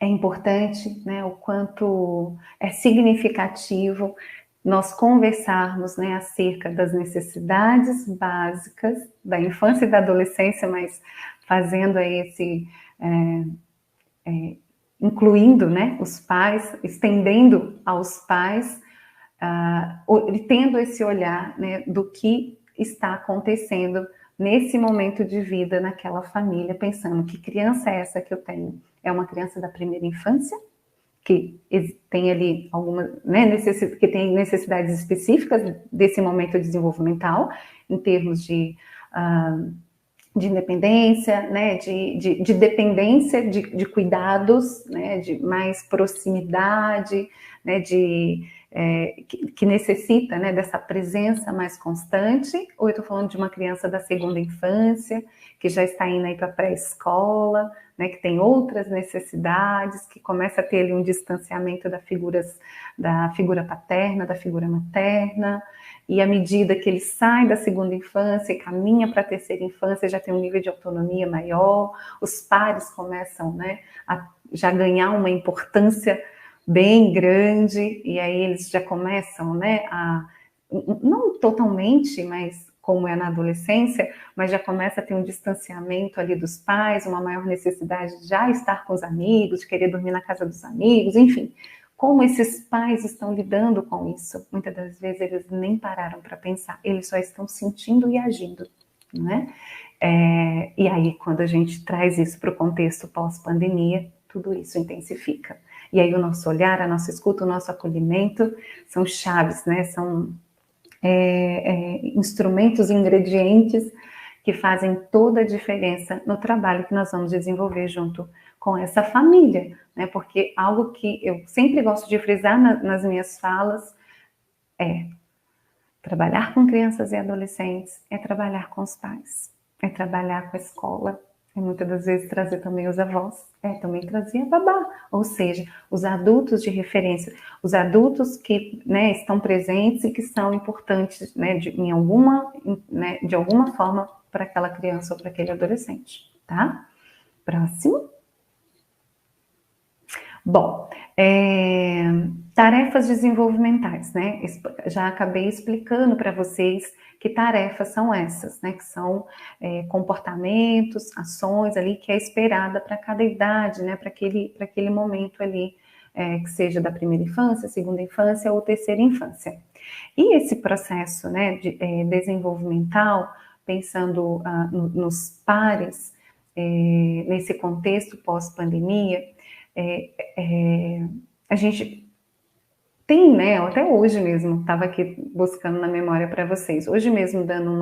é importante, né, o quanto é significativo nós conversarmos, né, acerca das necessidades básicas da infância e da adolescência, mas fazendo aí incluindo, né, os pais, estendendo aos pais, tendo esse olhar, né, do que está acontecendo nesse momento de vida naquela família, pensando que criança é essa que eu tenho? É uma criança da primeira infância? Que tem ali alguma, né, que tem necessidades específicas desse momento desenvolvimental, em termos de independência, né, de dependência de cuidados, né, de mais proximidade, né, de que necessita, né, dessa presença mais constante, ou eu estou falando de uma criança da segunda infância, que já está indo aí para a pré-escola, né, que tem outras necessidades, que começa a ter ali um distanciamento da figura paterna, da figura materna, e à medida que ele sai da segunda infância e caminha para a terceira infância, já tem um nível de autonomia maior, os pares começam, né, a já ganhar uma importância bem grande, e aí eles já começam, né, não totalmente, mas como é na adolescência, mas já começa a ter um distanciamento ali dos pais, uma maior necessidade de já estar com os amigos, de querer dormir na casa dos amigos, enfim. Como esses pais estão lidando com isso? Muitas das vezes eles nem pararam para pensar, eles só estão sentindo e agindo, né? E aí, quando a gente traz isso para o contexto pós-pandemia, tudo isso intensifica. E aí o nosso olhar, a nossa escuta, o nosso acolhimento são chaves, né? São instrumentos, ingredientes que fazem toda a diferença no trabalho que nós vamos desenvolver junto com essa família, né? Porque algo que eu sempre gosto de frisar nas minhas falas é trabalhar com crianças e adolescentes, é trabalhar com os pais, é trabalhar com a escola, e muitas das vezes trazer também os avós, também trazer a babá, ou seja, os adultos de referência, os adultos que, né, estão presentes e que são importantes, né, de alguma forma para aquela criança ou para aquele adolescente, tá? Próximo. Bom, tarefas desenvolvimentais, né? Já acabei explicando para vocês que tarefas são essas, né? Que são comportamentos, ações ali que é esperada para cada idade, né? Para aquele momento ali, que seja da primeira infância, segunda infância ou terceira infância. E esse processo, né, de desenvolvimental, pensando nos pares, nesse contexto pós-pandemia, a gente tem, né, até hoje mesmo, estava aqui buscando na memória para vocês, hoje mesmo dando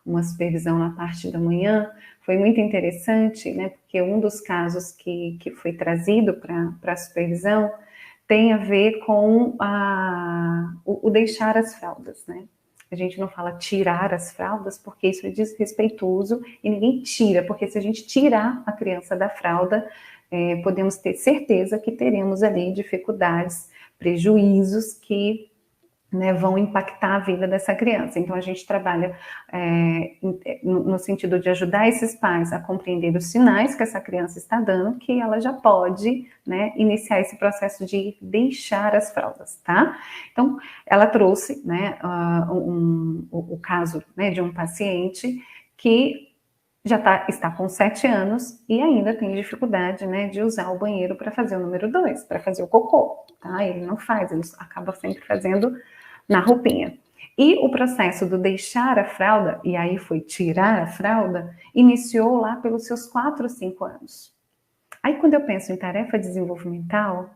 uma supervisão na parte da manhã, foi muito interessante, né, porque um dos casos que foi trazido para a supervisão tem a ver com o deixar as fraldas, né. A gente não fala tirar as fraldas, porque isso é desrespeitoso e ninguém tira, porque se a gente tirar a criança da fralda, podemos ter certeza que teremos ali dificuldades, prejuízos que, né, vão impactar a vida dessa criança. Então, a gente trabalha no sentido de ajudar esses pais a compreender os sinais que essa criança está dando, que ela já pode, né, iniciar esse processo de deixar as fraldas, tá? Então, ela trouxe, né, o caso, né, de um paciente que já está com 7 anos e ainda tem dificuldade, né, de usar o banheiro para fazer o número 2, para fazer o cocô, tá? Ele não faz, ele acaba sempre fazendo na roupinha. E o processo do deixar a fralda, e aí foi tirar a fralda, iniciou lá pelos seus 4 ou 5 anos. Aí quando eu penso em tarefa desenvolvimental,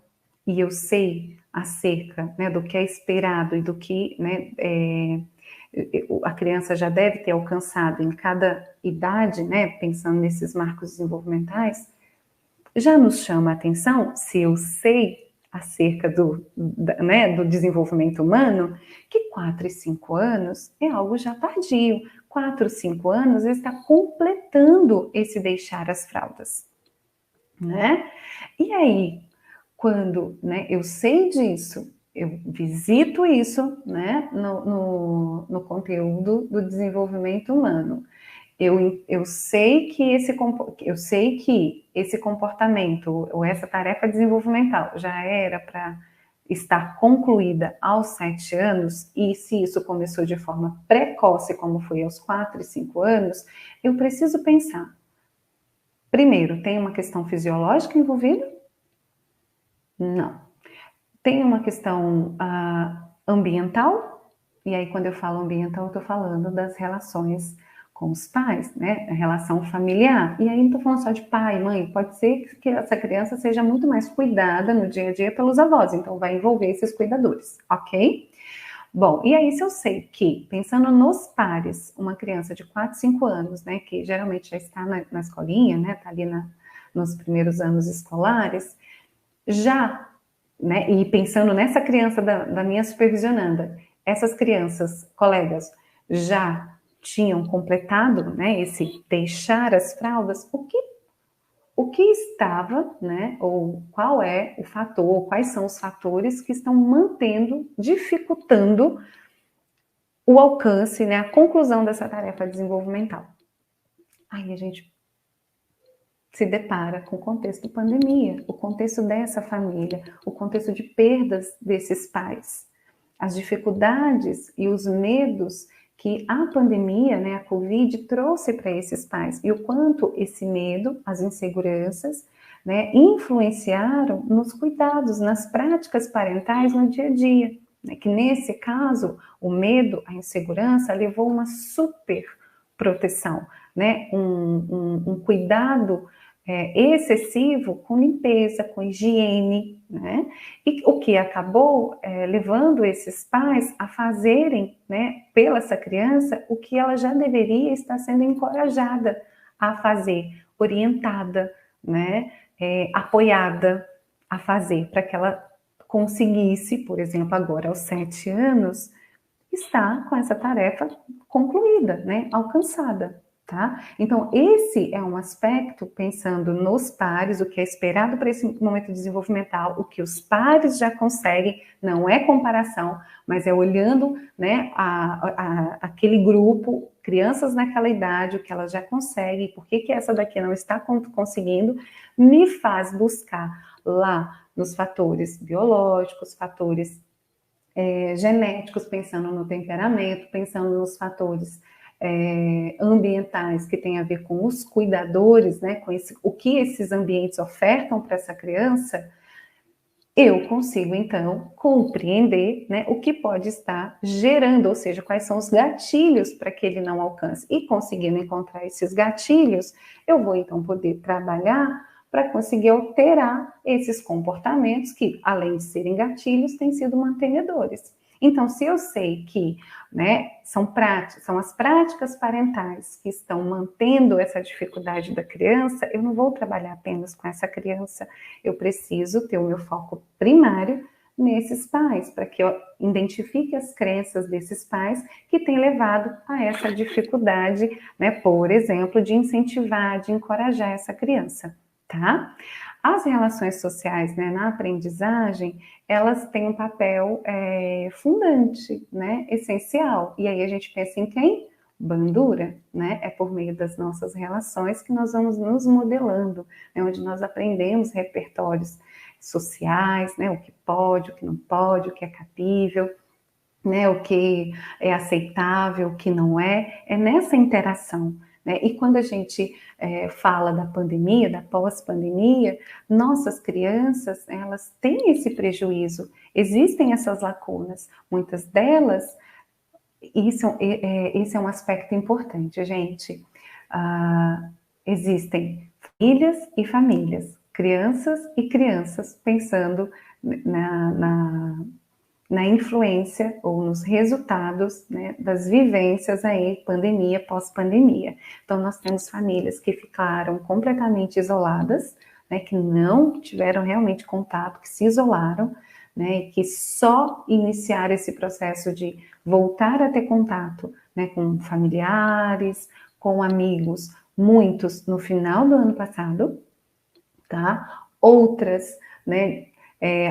e eu sei acerca, né, do que é esperado e do que, né, a criança já deve ter alcançado em cada idade, né, pensando nesses marcos desenvolvimentais, já nos chama a atenção, se eu sei acerca do desenvolvimento humano, que 4 e 5 anos é algo já tardio. 4, 5 anos está completando esse deixar as fraldas, né? E aí, quando, né, eu sei disso, eu visito isso, né, no conteúdo do desenvolvimento humano. Eu sei que esse comportamento ou essa tarefa desenvolvimental já era para estar concluída aos 7 anos, e se isso começou de forma precoce, como foi aos 4 e 5 anos, eu preciso pensar. Primeiro, tem uma questão fisiológica envolvida? Não. Tem uma questão ambiental? E aí, quando eu falo ambiental, eu estou falando das relações com os pais, né? A relação familiar. E aí, não estou falando só de pai, mãe. Pode ser que essa criança seja muito mais cuidada no dia a dia pelos avós. Então, vai envolver esses cuidadores, ok? Bom, e aí, se eu sei que, pensando nos pares, uma criança de 4, 5 anos, né? Que geralmente já está na escolinha, né? Está ali nos primeiros anos escolares, já né, e pensando nessa criança da minha supervisionanda, essas crianças, colegas, já tinham completado, né, esse deixar as fraldas, o que estava, né, ou qual é o fator, quais são os fatores que estão mantendo, dificultando o alcance, né, a conclusão dessa tarefa desenvolvimental. Aí a gente se depara com o contexto pandemia, o contexto dessa família, o contexto de perdas desses pais, as dificuldades e os medos que a pandemia, né, a Covid, trouxe para esses pais, e o quanto esse medo, as inseguranças, né, influenciaram nos cuidados, nas práticas parentais no dia a dia. Né, que nesse caso, o medo, a insegurança, levou uma super proteção, né, um cuidado excessivo com limpeza, com higiene, né? E o que acabou levando esses pais a fazerem, né, pela essa criança, o que ela já deveria estar sendo encorajada a fazer, orientada, né, apoiada a fazer, para que ela conseguisse, por exemplo, agora aos 7 anos, estar com essa tarefa concluída, né, alcançada. Tá? Então, esse é um aspecto, pensando nos pares, o que é esperado para esse momento desenvolvimental, o que os pares já conseguem, não é comparação, mas é olhando, né, aquele grupo, crianças naquela idade, o que elas já conseguem, por que essa daqui não está conseguindo, me faz buscar lá nos fatores biológicos, fatores genéticos, pensando no temperamento, pensando nos fatores ambientais que tem a ver com os cuidadores, né, com o que esses ambientes ofertam para essa criança, eu consigo, então, compreender, né, o que pode estar gerando, ou seja, quais são os gatilhos para que ele não alcance. E conseguindo encontrar esses gatilhos, eu vou, então, poder trabalhar para conseguir alterar esses comportamentos que, além de serem gatilhos, têm sido mantenedores. Então, se eu sei que, né, são as práticas parentais que estão mantendo essa dificuldade da criança, eu não vou trabalhar apenas com essa criança, eu preciso ter o meu foco primário nesses pais, para que eu identifique as crenças desses pais que têm levado a essa dificuldade, né, por exemplo, de incentivar, de encorajar essa criança, tá? As relações sociais, né, na aprendizagem, elas têm um papel fundante, né, essencial. E aí a gente pensa em quem? Bandura, né? É por meio das nossas relações que nós vamos nos modelando, né, onde nós aprendemos repertórios sociais, né, o que pode, o que não pode, o que é cabível, né, o que é aceitável, o que não é nessa interação. Né? E quando a gente fala da pandemia, da pós-pandemia, nossas crianças, elas têm esse prejuízo, existem essas lacunas, muitas delas, esse é um aspecto importante, gente. Existem famílias e famílias, crianças e crianças, pensando na influência ou nos resultados, né, das vivências aí, pandemia, pós-pandemia. Então, nós temos famílias que ficaram completamente isoladas, né, que não tiveram realmente contato, que se isolaram, né, que só iniciaram esse processo de voltar a ter contato, né, com familiares, com amigos, muitos no final do ano passado, tá? Outras, né,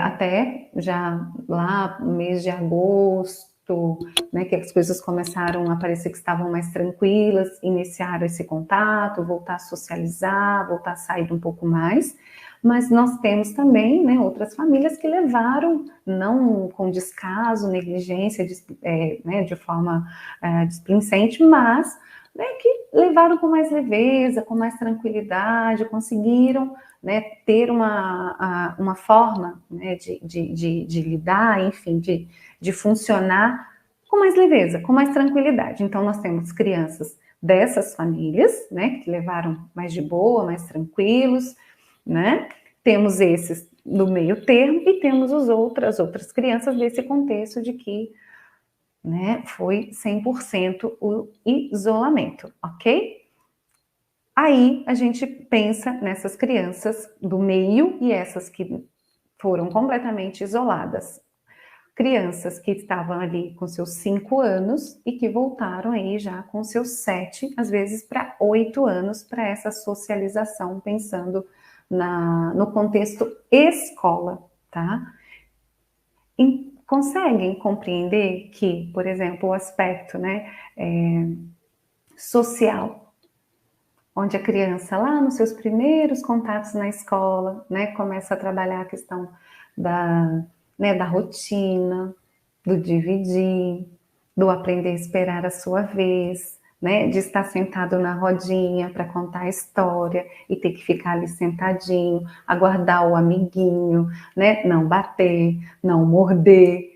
até já lá no mês de agosto, né, que as coisas começaram a parecer que estavam mais tranquilas, iniciaram esse contato, voltar a socializar, voltar a sair um pouco mais, mas nós temos também, né, outras famílias que levaram, não com descaso, negligência, né, de forma displicente, mas, né, que levaram com mais leveza, com mais tranquilidade, conseguiram, né, ter uma forma, né, de lidar, enfim, de funcionar com mais leveza, com mais tranquilidade. Então, nós temos crianças dessas famílias, né, que levaram mais de boa, mais tranquilos, né? Temos esses no meio termo e temos as outras crianças desse contexto de que, né, foi 100% o isolamento, ok? Aí a gente pensa nessas crianças do meio e essas que foram completamente isoladas. Crianças que estavam ali com seus 5 anos e que voltaram aí já com seus 7, às vezes para 8 anos, para essa socialização, pensando no contexto escola, tá? E conseguem compreender que, por exemplo, o aspecto, né, social, onde a criança lá nos seus primeiros contatos na escola, né, começa a trabalhar a questão da rotina, do dividir, do aprender a esperar a sua vez, né, de estar sentado na rodinha para contar a história e ter que ficar ali sentadinho, aguardar o amiguinho, né, não bater, não morder.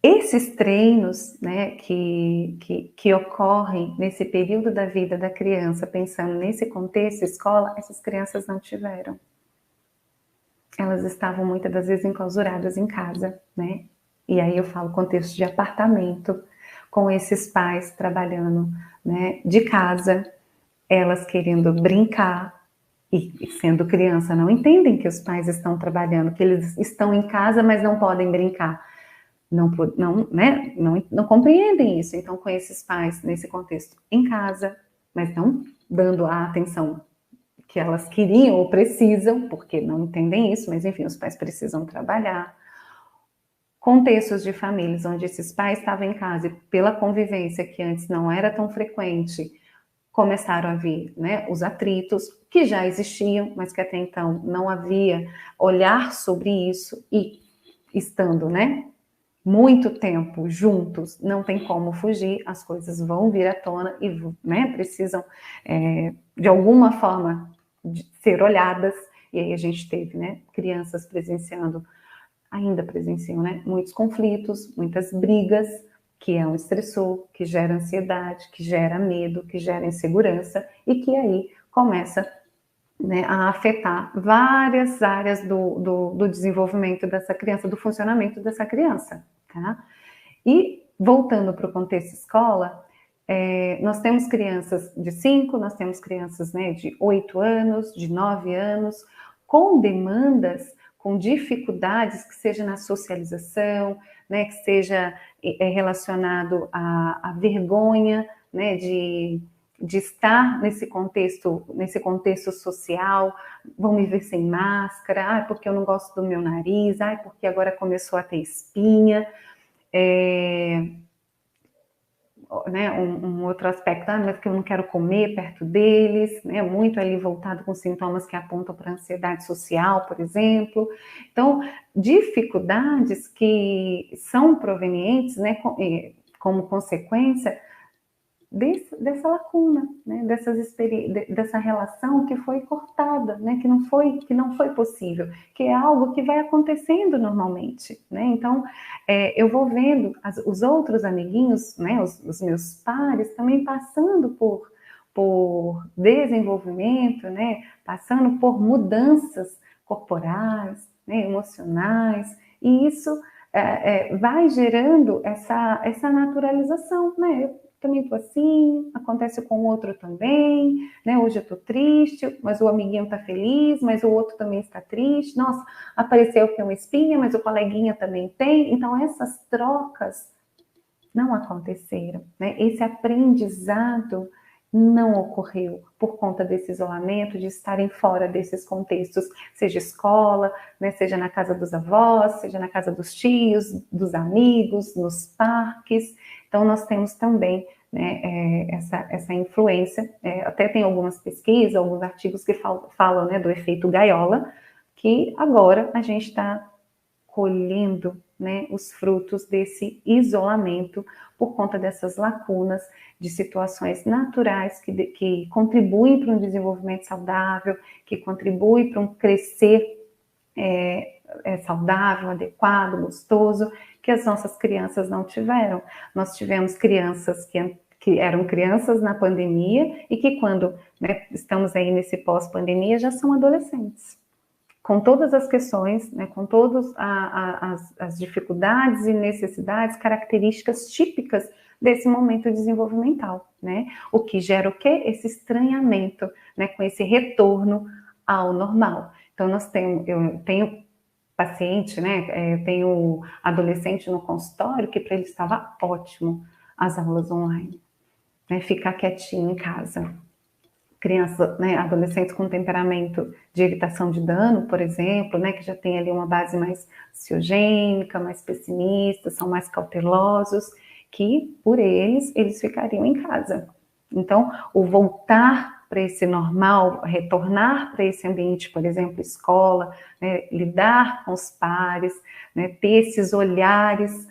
Esses treinos, né, que ocorrem nesse período da vida da criança, pensando nesse contexto escola, essas crianças não tiveram. Elas estavam muitas das vezes enclausuradas em casa, né? E aí eu falo contexto de apartamento, com esses pais trabalhando, né, de casa, elas querendo brincar, e sendo criança não entendem que os pais estão trabalhando, que eles estão em casa, mas não podem brincar. Não compreendem isso. Então, com esses pais nesse contexto em casa, mas não dando a atenção que elas queriam ou precisam, porque não entendem isso, mas enfim, os pais precisam trabalhar. Contextos de famílias onde esses pais estavam em casa e pela convivência que antes não era tão frequente, começaram a vir, né, os atritos que já existiam, mas que até então não havia olhar sobre isso e estando, né, muito tempo juntos, não tem como fugir, as coisas vão vir à tona e, né, precisam de alguma forma de ser olhadas. E aí a gente teve, né, crianças ainda presenciam, né, muitos conflitos, muitas brigas, que é um estressor, que gera ansiedade, que gera medo, que gera insegurança e que aí começa, né, a afetar várias áreas do desenvolvimento dessa criança, do funcionamento dessa criança, tá? E voltando para o contexto escola, nós temos crianças de 5, nós temos crianças, né, de 8 anos, de 9 anos, com demandas, com dificuldades, que seja na socialização, né, que seja relacionado à vergonha, né, de estar nesse contexto social, vão me ver sem máscara, porque eu não gosto do meu nariz, porque agora começou a ter espinha, né, um outro aspecto, mas que eu não quero comer perto deles, né, muito ali voltado com sintomas que apontam para ansiedade social, por exemplo. Então, dificuldades que são provenientes, né, como consequência dessa lacuna, né, dessa relação que foi cortada, né, que não foi possível, que é algo que vai acontecendo normalmente, né? Então, eu vou vendo os outros amiguinhos, né, os meus pares também passando por desenvolvimento, né, passando por mudanças corporais, né, emocionais, e isso vai gerando essa naturalização, né? Eu também estou assim, acontece com o outro também, né? Hoje eu estou triste, mas o amiguinho está feliz, mas o outro também está triste. Nossa, apareceu que é uma espinha, mas o coleguinha também tem. Então, essas trocas não aconteceram, né? Esse aprendizado não ocorreu por conta desse isolamento, de estarem fora desses contextos, seja escola, né, seja na casa dos avós, seja na casa dos tios, dos amigos, nos parques. Então, nós temos também, né, essa influência, até tem algumas pesquisas, alguns artigos que falam, né, do efeito gaiola, que agora a gente está colhendo, né, os frutos desse isolamento por conta dessas lacunas, de situações naturais que contribuem para um desenvolvimento saudável, que contribuem para um crescer saudável, adequado, gostoso, que as nossas crianças não tiveram. Nós tivemos crianças que eram crianças na pandemia e que quando, né, estamos aí nesse pós-pandemia já são adolescentes, com todas as questões, né, com todas as dificuldades e necessidades, características típicas desse momento desenvolvimental, né? O que gera o quê? Esse estranhamento, né, com esse retorno ao normal. Então, eu tenho paciente, né? Tenho adolescente no consultório que para ele estava ótimo as aulas online, né? Ficar quietinho em casa. Crianças, né, adolescentes com temperamento de evitação de dano, por exemplo, né, que já tem ali uma base mais ansiogênica, mais pessimista, são mais cautelosos, que por eles ficariam em casa. Então, o voltar para esse normal, retornar para esse ambiente, por exemplo, escola, né, lidar com os pares, né, ter esses olhares,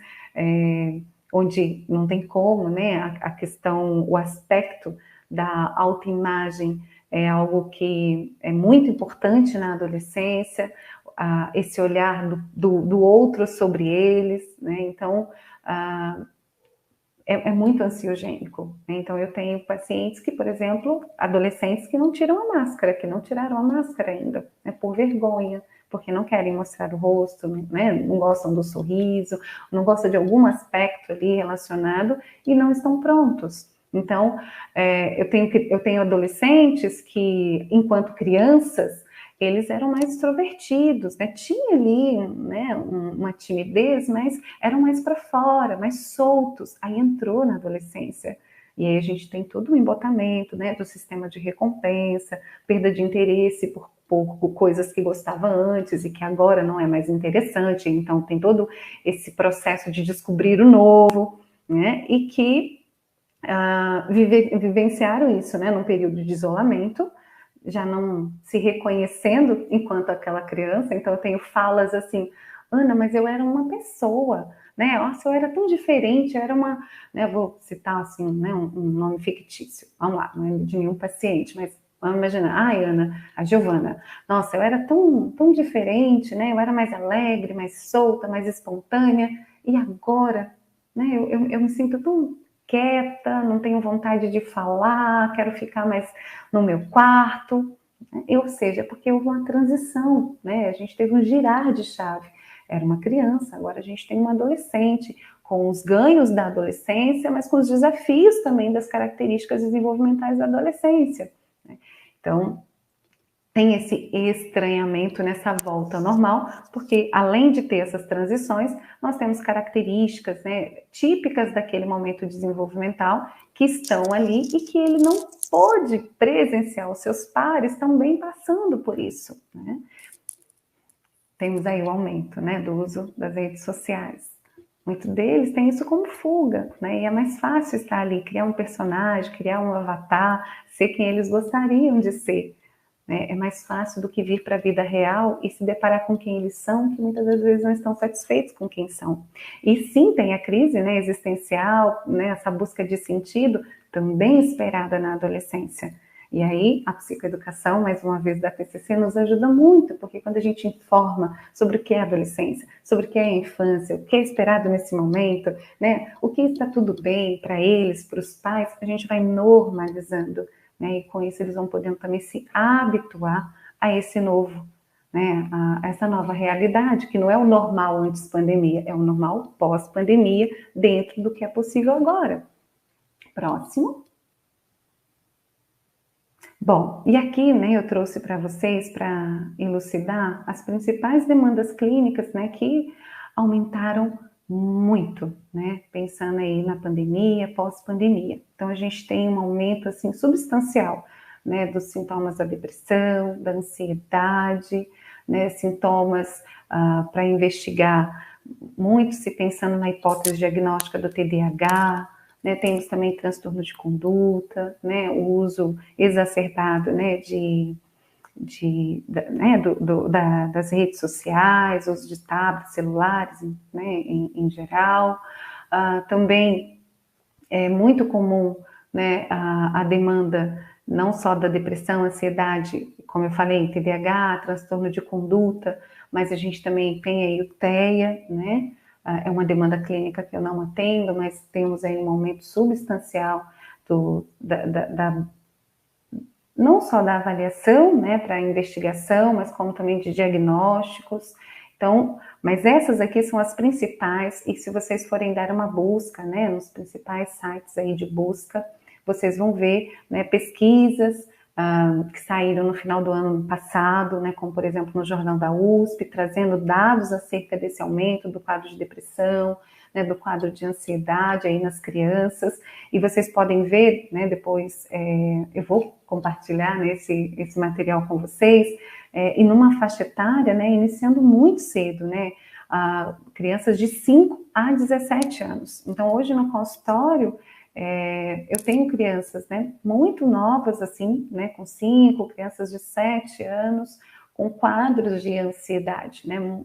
onde não tem como, né, a questão, o aspecto da autoimagem é algo que é muito importante na adolescência, esse olhar do outro sobre eles, né? Então, é muito ansiogênico, né? Então, eu tenho pacientes que, por exemplo, adolescentes que não tiram a máscara, que não tiraram a máscara ainda, né, por vergonha, porque não querem mostrar o rosto, né, não gostam do sorriso, não gostam de algum aspecto ali relacionado e não estão prontos. Então, eu tenho adolescentes que, enquanto crianças, eles eram mais extrovertidos, né? Tinha ali, né, uma timidez, mas eram mais para fora, mais soltos. Aí entrou na adolescência. E aí a gente tem todo o embotamento, né, do sistema de recompensa, perda de interesse por coisas que gostava antes e que agora não é mais interessante. Então tem todo esse processo de descobrir o novo, né? E que vivenciaram isso, né, num período de isolamento, já não se reconhecendo enquanto aquela criança. Então eu tenho falas assim: Ana, mas eu era uma pessoa, né? Nossa, eu era tão diferente, eu era uma, né, vou citar assim, né, um nome fictício, vamos lá, não é de nenhum paciente, mas vamos imaginar, ai, Ana, a Giovana, nossa, eu era tão diferente, né? Eu era mais alegre, mais solta, mais espontânea, e agora, né, eu me sinto tão quieta, não tenho vontade de falar, quero ficar mais no meu quarto, né? Ou seja, porque houve uma transição, né? A gente teve um girar de chave. Era uma criança, agora a gente tem uma adolescente, com os ganhos da adolescência, mas com os desafios também das características desenvolvimentais da adolescência, né? Então, tem esse estranhamento nessa volta ao normal, porque além de ter essas transições, nós temos características, né, típicas daquele momento desenvolvimental que estão ali e que ele não pôde presenciar os seus pares também passando por isso, né? Temos aí o aumento, né, do uso das redes sociais. Muitos deles têm isso como fuga, né? E é mais fácil estar ali, criar um personagem, criar um avatar, ser quem eles gostariam de ser. É mais fácil do que vir para a vida real e se deparar com quem eles são, que muitas das vezes não estão satisfeitos com quem são. E sim, tem a crise, né, existencial, né, essa busca de sentido, também esperada na adolescência. E aí, a psicoeducação, mais uma vez, da PCC, nos ajuda muito, porque quando a gente informa sobre o que é a adolescência, sobre o que é a infância, o que é esperado nesse momento, né, o que está tudo bem para eles, para os pais, a gente vai normalizando, né, e com isso eles vão podendo também se habituar a esse novo, né, a essa nova realidade, que não é o normal antes pandemia, é o normal pós-pandemia, dentro do que é possível agora. Próximo. Bom, e aqui, né, eu trouxe para vocês, para elucidar, as principais demandas clínicas, né, que aumentaram muito, né, pensando aí na pandemia, pós-pandemia. Então, a gente tem um aumento, assim, substancial, né, dos sintomas da depressão, da ansiedade, né, sintomas para investigar, muito se pensando na hipótese diagnóstica do TDAH, né, temos também transtorno de conduta, né, o uso exacerbado, né, das redes sociais, uso de tablets, celulares, né, em geral. Também é muito comum, né, a demanda não só da depressão, ansiedade, como eu falei, TDAH, transtorno de conduta, mas a gente também tem aí o TEA, né? É uma demanda clínica que eu não atendo, mas temos aí um aumento substancial não só da avaliação, né, para investigação, mas como também de diagnósticos. Então, mas essas aqui são as principais, e se vocês forem dar uma busca, né, nos principais sites aí de busca, vocês vão ver, né, pesquisas que saíram no final do ano passado, né, como por exemplo no Jornal da USP, trazendo dados acerca desse aumento do quadro de depressão, né, do quadro de ansiedade aí nas crianças, e vocês podem ver, né, depois eu vou compartilhar, né, esse material com vocês, e numa faixa etária, né, iniciando muito cedo, né, crianças de 5 a 17 anos. Então hoje no consultório, eu tenho crianças, né, muito novas, assim, né, com 5, crianças de 7 anos, com quadros de ansiedade, né,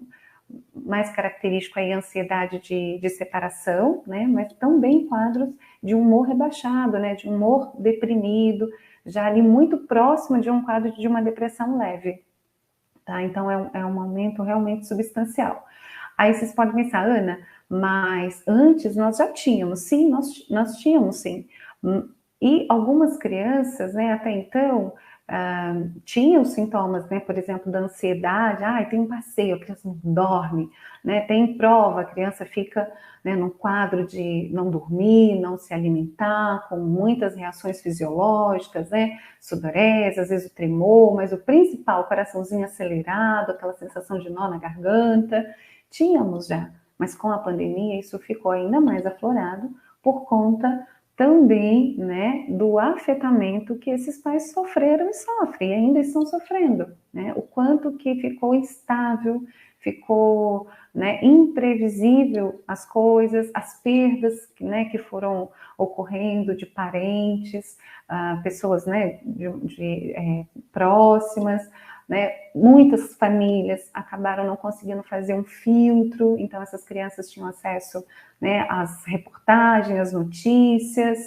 mais característico aí a ansiedade de separação, né, mas também quadros de humor rebaixado, né, de humor deprimido, já ali muito próximo de um quadro de uma depressão leve, tá? Então é um aumento realmente substancial. Aí vocês podem pensar, Ana, mas antes nós já tínhamos, sim, nós tínhamos sim. E algumas crianças, né, até então, tinham sintomas, né, por exemplo, da ansiedade, tem um passeio, a criança não dorme, né, tem prova, a criança fica, né, num quadro de não dormir, não se alimentar, com muitas reações fisiológicas, né, sudorese, às vezes o tremor, mas o principal, o coraçãozinho acelerado, aquela sensação de nó na garganta, tínhamos já, mas com a pandemia isso ficou ainda mais aflorado por conta também, né, do afetamento que esses pais sofreram e sofrem, e ainda estão sofrendo, né, o quanto que ficou instável, ficou, né, imprevisível as coisas, as perdas, né, que foram ocorrendo de parentes, pessoas, né, próximas, né, muitas famílias acabaram não conseguindo fazer um filtro, então essas crianças tinham acesso, né, às reportagens, às notícias,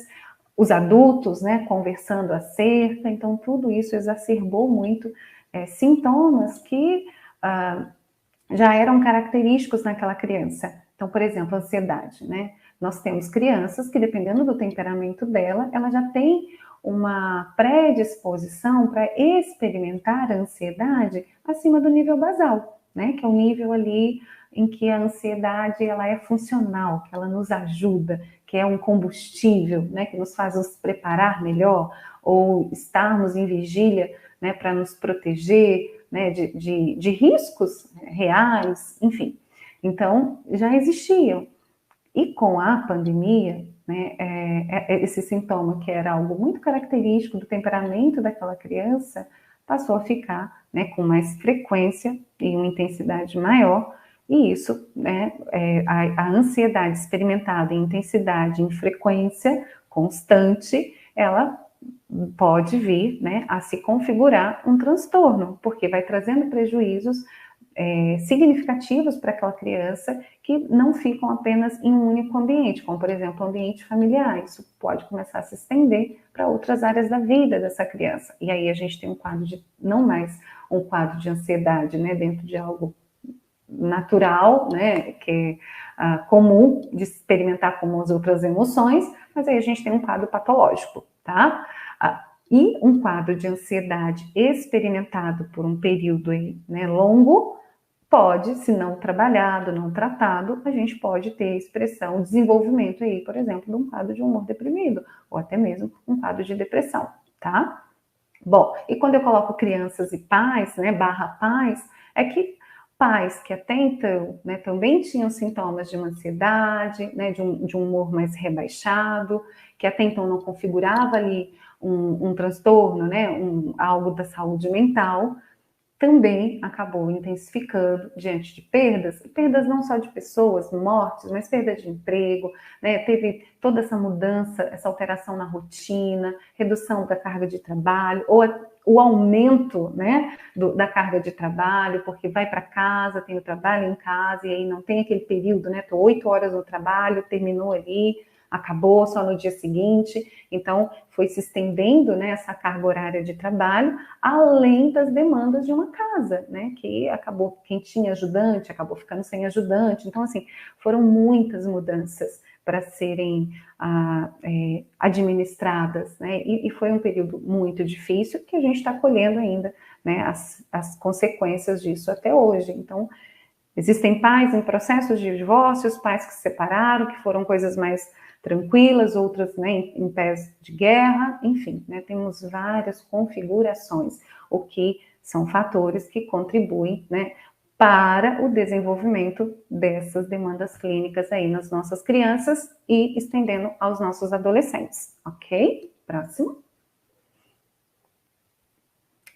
os adultos, né, conversando acerca, então tudo isso exacerbou muito sintomas que já eram característicos naquela criança. Então, por exemplo, ansiedade, né? Nós temos crianças que, dependendo do temperamento dela, ela já tem uma predisposição para experimentar a ansiedade acima do nível basal, né? Que é o nível ali em que a ansiedade ela é funcional, que ela nos ajuda, que é um combustível, né? Que nos faz nos preparar melhor ou estarmos em vigília, né? Para nos proteger, né? De riscos reais, enfim. Então, já existiam. E com a pandemia, né, esse sintoma, que era algo muito característico do temperamento daquela criança, passou a ficar, né, com mais frequência e uma intensidade maior, e isso, né, a ansiedade experimentada em intensidade, em frequência constante, ela pode vir, né, a se configurar um transtorno, porque vai trazendo prejuízos significativos para aquela criança que não ficam apenas em um único ambiente, como por exemplo o ambiente familiar. Isso pode começar a se estender para outras áreas da vida dessa criança. E aí a gente tem um quadro de, não mais um quadro de ansiedade, né, dentro de algo natural, né, que é comum de experimentar como as outras emoções, mas aí a gente tem um quadro patológico, tá? E um quadro de ansiedade experimentado por um período aí, né, longo, pode, se não trabalhado, não tratado, a gente pode ter expressão, desenvolvimento aí, por exemplo, de um quadro de humor deprimido, ou até mesmo um quadro de depressão, tá? Bom, e quando eu coloco crianças e pais, né, /pais, é que pais que até então, né, também tinham sintomas de uma ansiedade, né, de um humor mais rebaixado, que até então não configurava ali um transtorno, né, algo da saúde mental, também acabou intensificando diante de perdas não só de pessoas, mortes, mas perda de emprego, né? Teve toda essa mudança, essa alteração na rotina, redução da carga de trabalho, ou o aumento, né, da carga de trabalho, porque vai para casa, tem o trabalho em casa, e aí não tem aquele período, né? Tô 8 horas no trabalho, terminou ali, acabou só no dia seguinte, então foi se estendendo, né, essa carga horária de trabalho, além das demandas de uma casa, né, que acabou, quem tinha ajudante, acabou ficando sem ajudante, então assim, foram muitas mudanças para serem administradas, né, e foi um período muito difícil, que a gente está colhendo ainda, né, as consequências disso até hoje, então existem pais em processos de divórcio, pais que se separaram, que foram coisas mais tranquilas, outras, né, em pés de guerra, enfim, né, temos várias configurações, o que são fatores que contribuem, né, para o desenvolvimento dessas demandas clínicas aí nas nossas crianças e estendendo aos nossos adolescentes, ok? Próximo.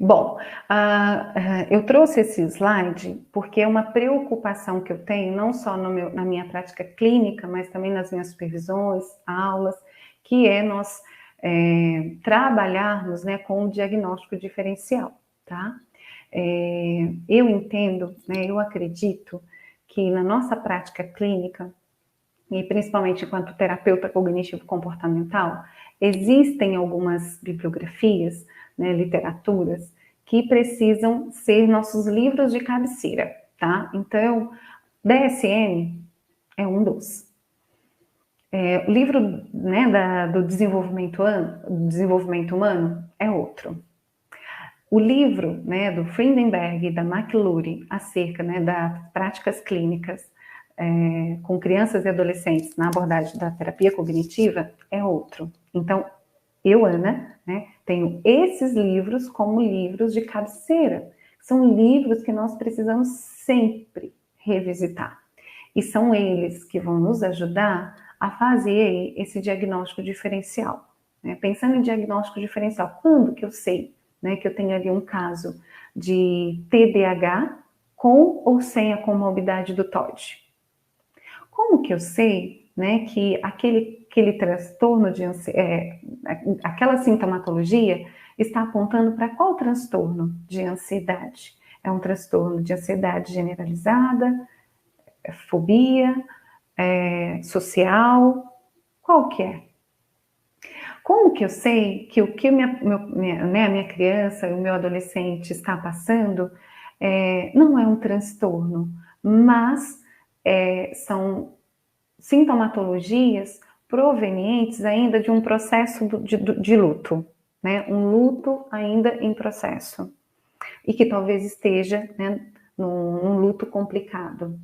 Bom, eu trouxe esse slide porque é uma preocupação que eu tenho, não só na minha prática clínica, mas também nas minhas supervisões, aulas, que é nós trabalharmos, né, com o diagnóstico diferencial, tá? Eu entendo, né, eu acredito que na nossa prática clínica, e principalmente enquanto terapeuta cognitivo-comportamental, existem algumas bibliografias, né, literaturas, que precisam ser nossos livros de cabeceira, tá? Então, DSM é um dos. O livro, né, do desenvolvimento humano é outro. O livro, né, do Friedenberg e da McLurie acerca, né, das práticas clínicas com crianças e adolescentes na abordagem da terapia cognitiva é outro. Então, eu, Ana, né, tenho esses livros como livros de cabeceira. São livros que nós precisamos sempre revisitar. E são eles que vão nos ajudar a fazer esse diagnóstico diferencial. Né? Pensando em diagnóstico diferencial, quando que eu sei, né, que eu tenho ali um caso de TDAH com ou sem a comorbidade do TOD? Como que eu sei, né, que aquele transtorno de aquela sintomatologia está apontando para qual transtorno de ansiedade? É um transtorno de ansiedade generalizada, fobia, social, qual que é? Como que eu sei que o que a minha criança, o meu adolescente está passando não é um transtorno, mas são sintomatologias provenientes ainda de um processo de luto, né? Um luto ainda em processo e que talvez esteja, né, num luto complicado.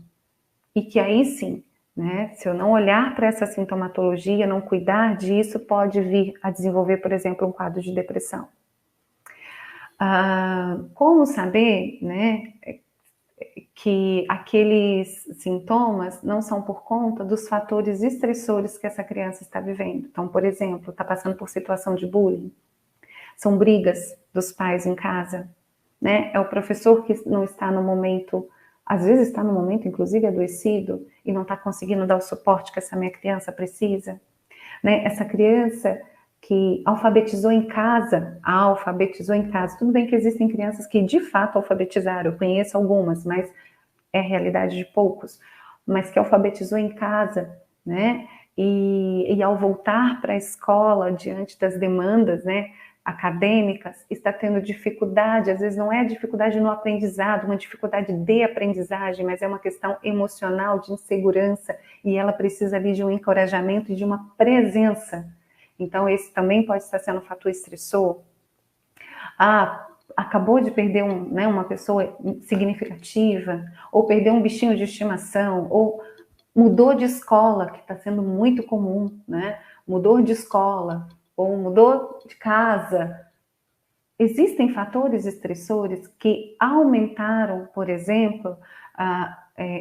E que aí sim, né, se eu não olhar para essa sintomatologia, não cuidar disso, pode vir a desenvolver, por exemplo, um quadro de depressão. Como saber, né, que aqueles sintomas não são por conta dos fatores estressores que essa criança está vivendo? Então, por exemplo, está passando por situação de bullying, são brigas dos pais em casa, né? É o professor que não está no momento, às vezes está no momento, inclusive, adoecido, e não está conseguindo dar o suporte que essa minha criança precisa, né? Essa criança que alfabetizou em casa, tudo bem que existem crianças que de fato alfabetizaram, eu conheço algumas, mas é a realidade de poucos, mas que alfabetizou em casa, né? E ao voltar para a escola, diante das demandas, né, acadêmicas, está tendo dificuldade, às vezes não é dificuldade no aprendizado, uma dificuldade de aprendizagem, mas é uma questão emocional, de insegurança, e ela precisa ali de um encorajamento e de uma presença. Então, esse também pode estar sendo um fator estressor. Acabou de perder uma pessoa significativa, ou perdeu um bichinho de estimação, ou mudou de escola, que está sendo muito comum, né? Mudou de escola, ou mudou de casa. Existem fatores estressores que aumentaram, por exemplo,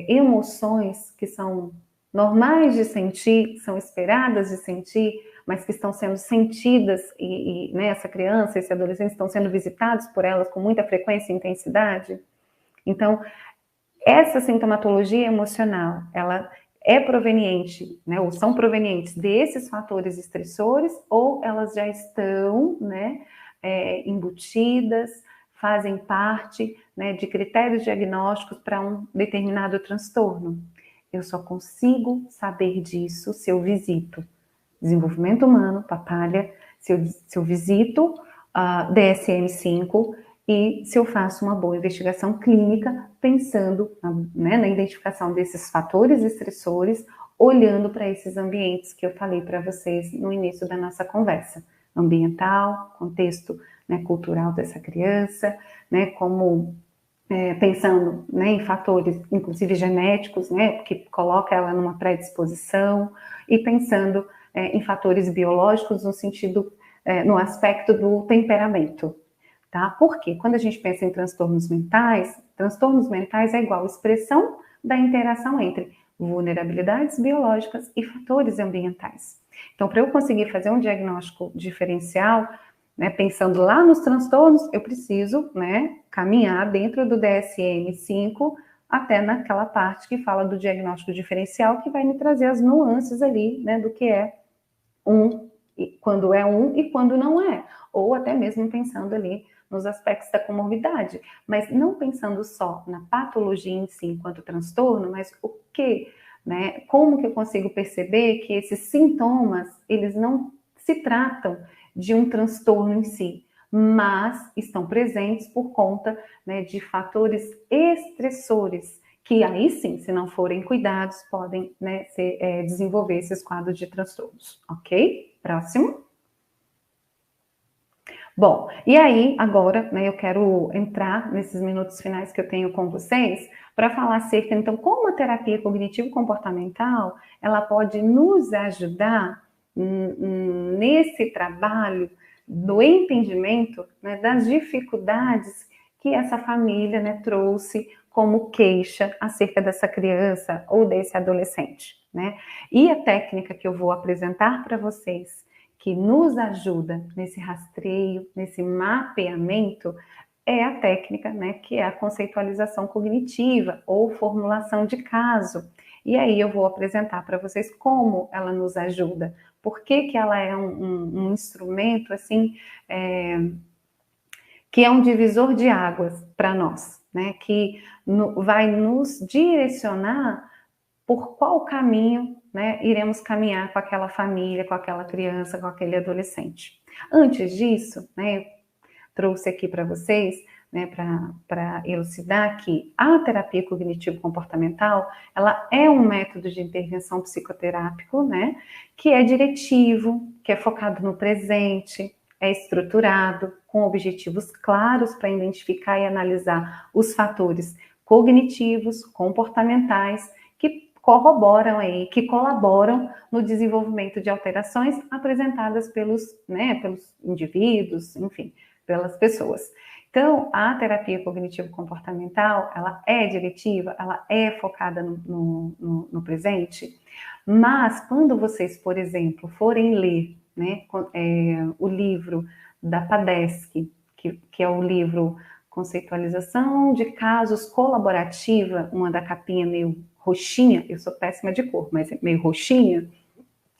emoções que são normais de sentir, são esperadas de sentir, mas que estão sendo sentidas né, essa criança, esse adolescente estão sendo visitados por elas com muita frequência e intensidade. Então, essa sintomatologia emocional, ela é proveniente, né, ou são provenientes desses fatores estressores, ou elas já estão, né, embutidas, fazem parte, né, de critérios diagnósticos para um determinado transtorno. Eu só consigo saber disso se eu visito desenvolvimento humano, Papalha, se eu visito DSM-5 e se eu faço uma boa investigação clínica, pensando né, na identificação desses fatores estressores, olhando para esses ambientes que eu falei para vocês no início da nossa conversa. Ambiental, contexto, né, cultural dessa criança, né, como pensando, né, em fatores, inclusive genéticos, né, que coloca ela numa predisposição, e pensando em fatores biológicos no sentido, no aspecto do temperamento, tá? Porque quando a gente pensa em transtornos mentais é igual expressão da interação entre vulnerabilidades biológicas e fatores ambientais. Então, para eu conseguir fazer um diagnóstico diferencial, né, pensando lá nos transtornos, eu preciso, né, caminhar dentro do DSM-5 até naquela parte que fala do diagnóstico diferencial, que vai me trazer as nuances ali, né, do que é quando é e quando não é, ou até mesmo pensando ali nos aspectos da comorbidade, mas não pensando só na patologia em si enquanto transtorno, mas o que, né, como que eu consigo perceber que esses sintomas, eles não se tratam de um transtorno em si, mas estão presentes por conta, né, de fatores estressores, que aí sim, se não forem cuidados, podem, né, desenvolver esses quadros de transtornos, ok? Próximo. Bom, e aí agora, né, eu quero entrar nesses minutos finais que eu tenho com vocês para falar acerca, então, como a terapia cognitivo-comportamental, ela pode nos ajudar nesse trabalho do entendimento, né, das dificuldades que essa família, né, trouxe como queixa acerca dessa criança ou desse adolescente, né? E a técnica que eu vou apresentar para vocês, que nos ajuda nesse rastreio, nesse mapeamento, é a técnica, né, que é a conceitualização cognitiva ou formulação de caso. E aí eu vou apresentar para vocês como ela nos ajuda, por que ela é um instrumento, assim, que é um divisor de águas para nós, né, que vai nos direcionar por qual caminho, né, iremos caminhar com aquela família, com aquela criança, com aquele adolescente. Antes disso, né, eu trouxe aqui para vocês, né, para elucidar que a terapia cognitivo-comportamental, ela é um método de intervenção psicoterápico, né, que é diretivo, que é focado no presente, é estruturado, com objetivos claros para identificar e analisar os fatores cognitivos, comportamentais, que corroboram aí, que colaboram no desenvolvimento de alterações apresentadas pelos, né, pelos indivíduos, enfim, pelas pessoas. Então, a terapia cognitivo-comportamental, ela é diretiva, ela é focada no presente, mas quando vocês, por exemplo, forem ler, né, o livro da Padeschi, que é o livro Conceitualização de Casos Colaborativa, uma da capinha meio roxinha, eu sou péssima de cor, mas é meio roxinha,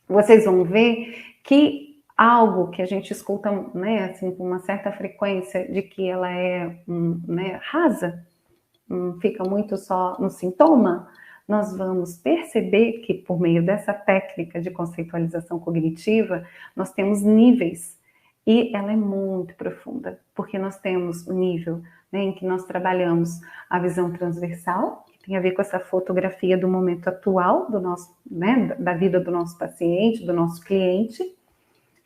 vocês vão ver que algo que a gente escuta, né, assim, com uma certa frequência, de que ela é, né, rasa, fica muito só no sintoma, nós vamos perceber que por meio dessa técnica de conceitualização cognitiva, nós temos níveis, e ela é muito profunda, porque nós temos o nível, né, em que nós trabalhamos a visão transversal, que tem a ver com essa fotografia do momento atual do nosso, né, da vida do nosso paciente, do nosso cliente,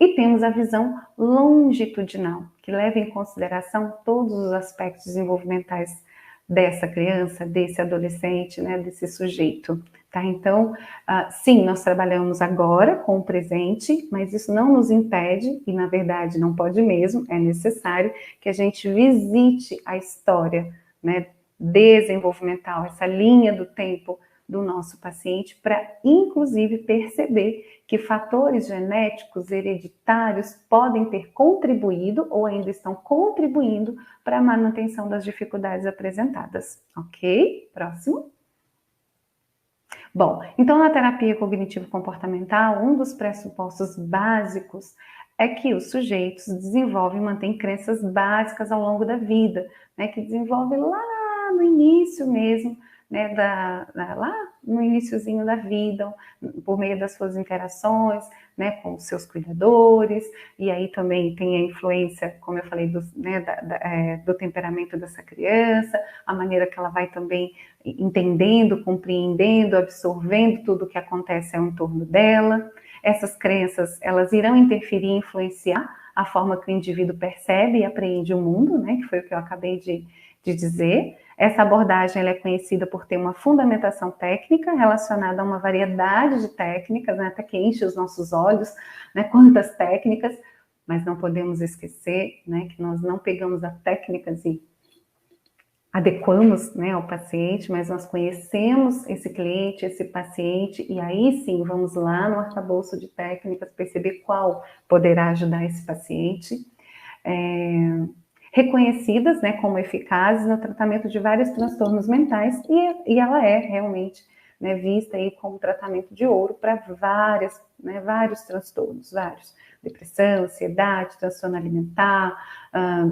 e temos a visão longitudinal, que leva em consideração todos os aspectos desenvolvimentais dessa criança, desse adolescente, né, desse sujeito, tá? Então, sim, nós trabalhamos agora com o presente, mas isso não nos impede, e na verdade não pode mesmo, é necessário que a gente visite a história, né, desenvolvimental, essa linha do tempo do nosso paciente, para inclusive perceber que fatores genéticos hereditários podem ter contribuído ou ainda estão contribuindo para a manutenção das dificuldades apresentadas. Ok? Próximo. Bom, então na terapia cognitivo-comportamental, um dos pressupostos básicos é que os sujeitos desenvolvem e mantêm crenças básicas ao longo da vida, né, que desenvolve lá no início mesmo, né, lá no iniciozinho da vida, por meio das suas interações, né, com os seus cuidadores, e aí também tem a influência, como eu falei, do temperamento dessa criança, a maneira que ela vai também entendendo, compreendendo, absorvendo tudo o que acontece ao entorno dela. Essas crenças, elas irão interferir e influenciar a forma que o indivíduo percebe e apreende o mundo, né, que foi o que eu acabei de dizer. Essa abordagem ela é conhecida por ter uma fundamentação técnica relacionada a uma variedade de técnicas, né, até que enche os nossos olhos, né, quantas técnicas, mas não podemos esquecer, né, que nós não pegamos as técnicas e adequamos, né, ao paciente, mas nós conhecemos esse cliente, esse paciente, e aí sim vamos lá no arcabouço de técnicas, perceber qual poderá ajudar esse paciente, reconhecidas, né, como eficazes no tratamento de vários transtornos mentais, e ela é realmente, né, vista aí como tratamento de ouro para vários transtornos, depressão, ansiedade, transtorno alimentar,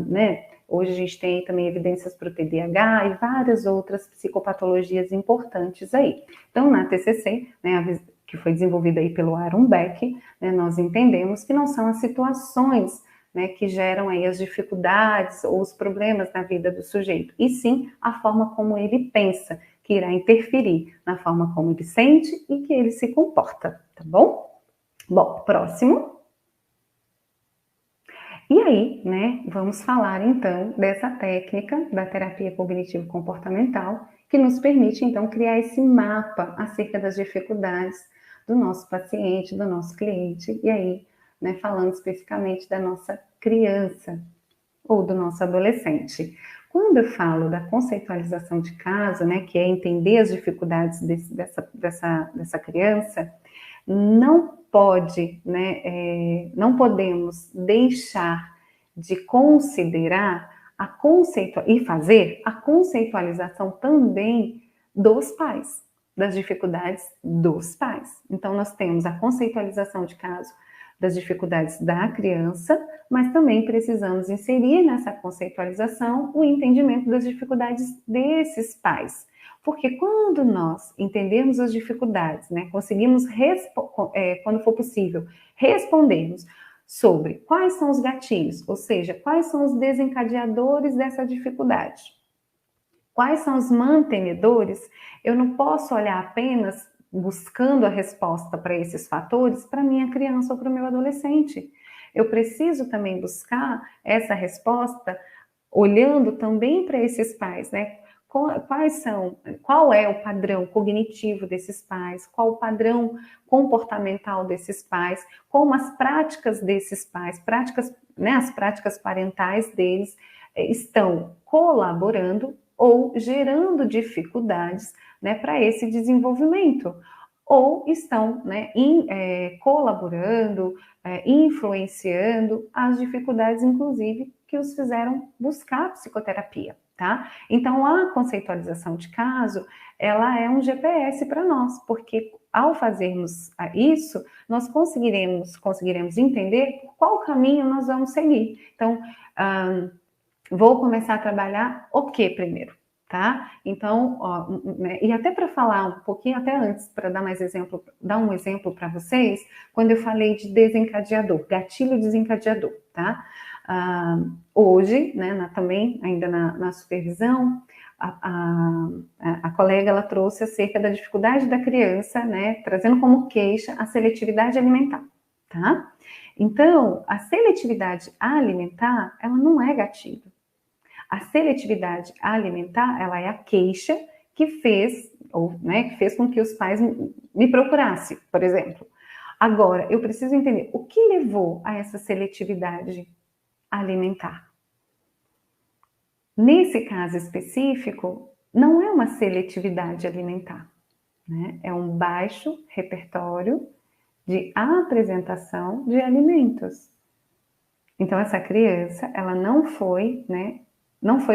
né. Hoje a gente tem também evidências para o TDAH e várias outras psicopatologias importantes aí. Então, na TCC, né, que foi desenvolvida aí pelo Aaron Beck, né, nós entendemos que não são as situações, né, que geram aí as dificuldades ou os problemas na vida do sujeito, e sim a forma como ele pensa, que irá interferir na forma como ele sente e que ele se comporta, tá bom? Bom, próximo. E aí, né, vamos falar então dessa técnica da terapia cognitivo-comportamental que nos permite então criar esse mapa acerca das dificuldades do nosso paciente, do nosso cliente, e aí, né, falando especificamente da nossa criança ou do nosso adolescente. Quando eu falo da conceitualização de caso, né, que é entender as dificuldades dessa criança, não pode, né, não podemos deixar de considerar e fazer a conceitualização também dos pais, das dificuldades dos pais. Então, nós temos a conceitualização de caso das dificuldades da criança, mas também precisamos inserir nessa conceitualização o entendimento das dificuldades desses pais. Porque quando nós entendemos as dificuldades, né, conseguimos, quando for possível, respondermos sobre quais são os gatilhos, ou seja, quais são os desencadeadores dessa dificuldade, quais são os mantenedores, eu não posso olhar apenas buscando a resposta para esses fatores para minha criança ou para o meu adolescente. Eu preciso também buscar essa resposta olhando também para esses pais, né? Qual é o padrão cognitivo desses pais, qual o padrão comportamental desses pais, como as práticas desses pais, né, as práticas parentais deles estão colaborando ou gerando dificuldades, né, para esse desenvolvimento, ou estão, né, colaborando, influenciando as dificuldades, inclusive, que os fizeram buscar psicoterapia, tá? Então, a conceitualização de caso, ela é um GPS para nós, porque ao fazermos isso, nós conseguiremos entender por qual caminho nós vamos seguir. Então, vou começar a trabalhar o que primeiro, tá? Então, né, e até para falar um pouquinho, até antes, para dar um exemplo para vocês, quando eu falei de desencadeador, gatilho desencadeador, tá? Hoje, né, também, ainda na supervisão, a colega, ela trouxe acerca da dificuldade da criança, né, trazendo como queixa a seletividade alimentar, tá? Então, a seletividade alimentar, ela não é gatilho. A seletividade alimentar, ela é a queixa que fez com que os pais me procurassem, por exemplo. Agora, eu preciso entender o que levou a essa seletividade alimentar. Nesse caso específico, não é uma seletividade alimentar, né? É um baixo repertório de apresentação de alimentos. Então, essa criança, ela não foi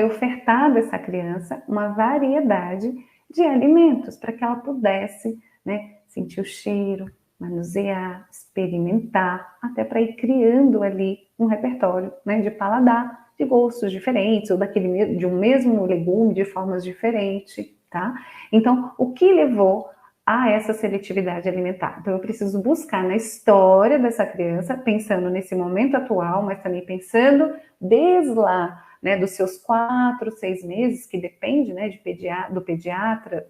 ofertada a essa criança uma variedade de alimentos para que ela pudesse, né, sentir o cheiro, manusear, experimentar, até para ir criando ali um repertório, né, de paladar, de gostos diferentes, ou de um mesmo legume de formas diferentes, tá? Então, o que levou a essa seletividade alimentar? Então, eu preciso buscar na história dessa criança, pensando nesse momento atual, mas também pensando desde lá, né, dos seus 4, 6 meses, que depende, né, do pediatra,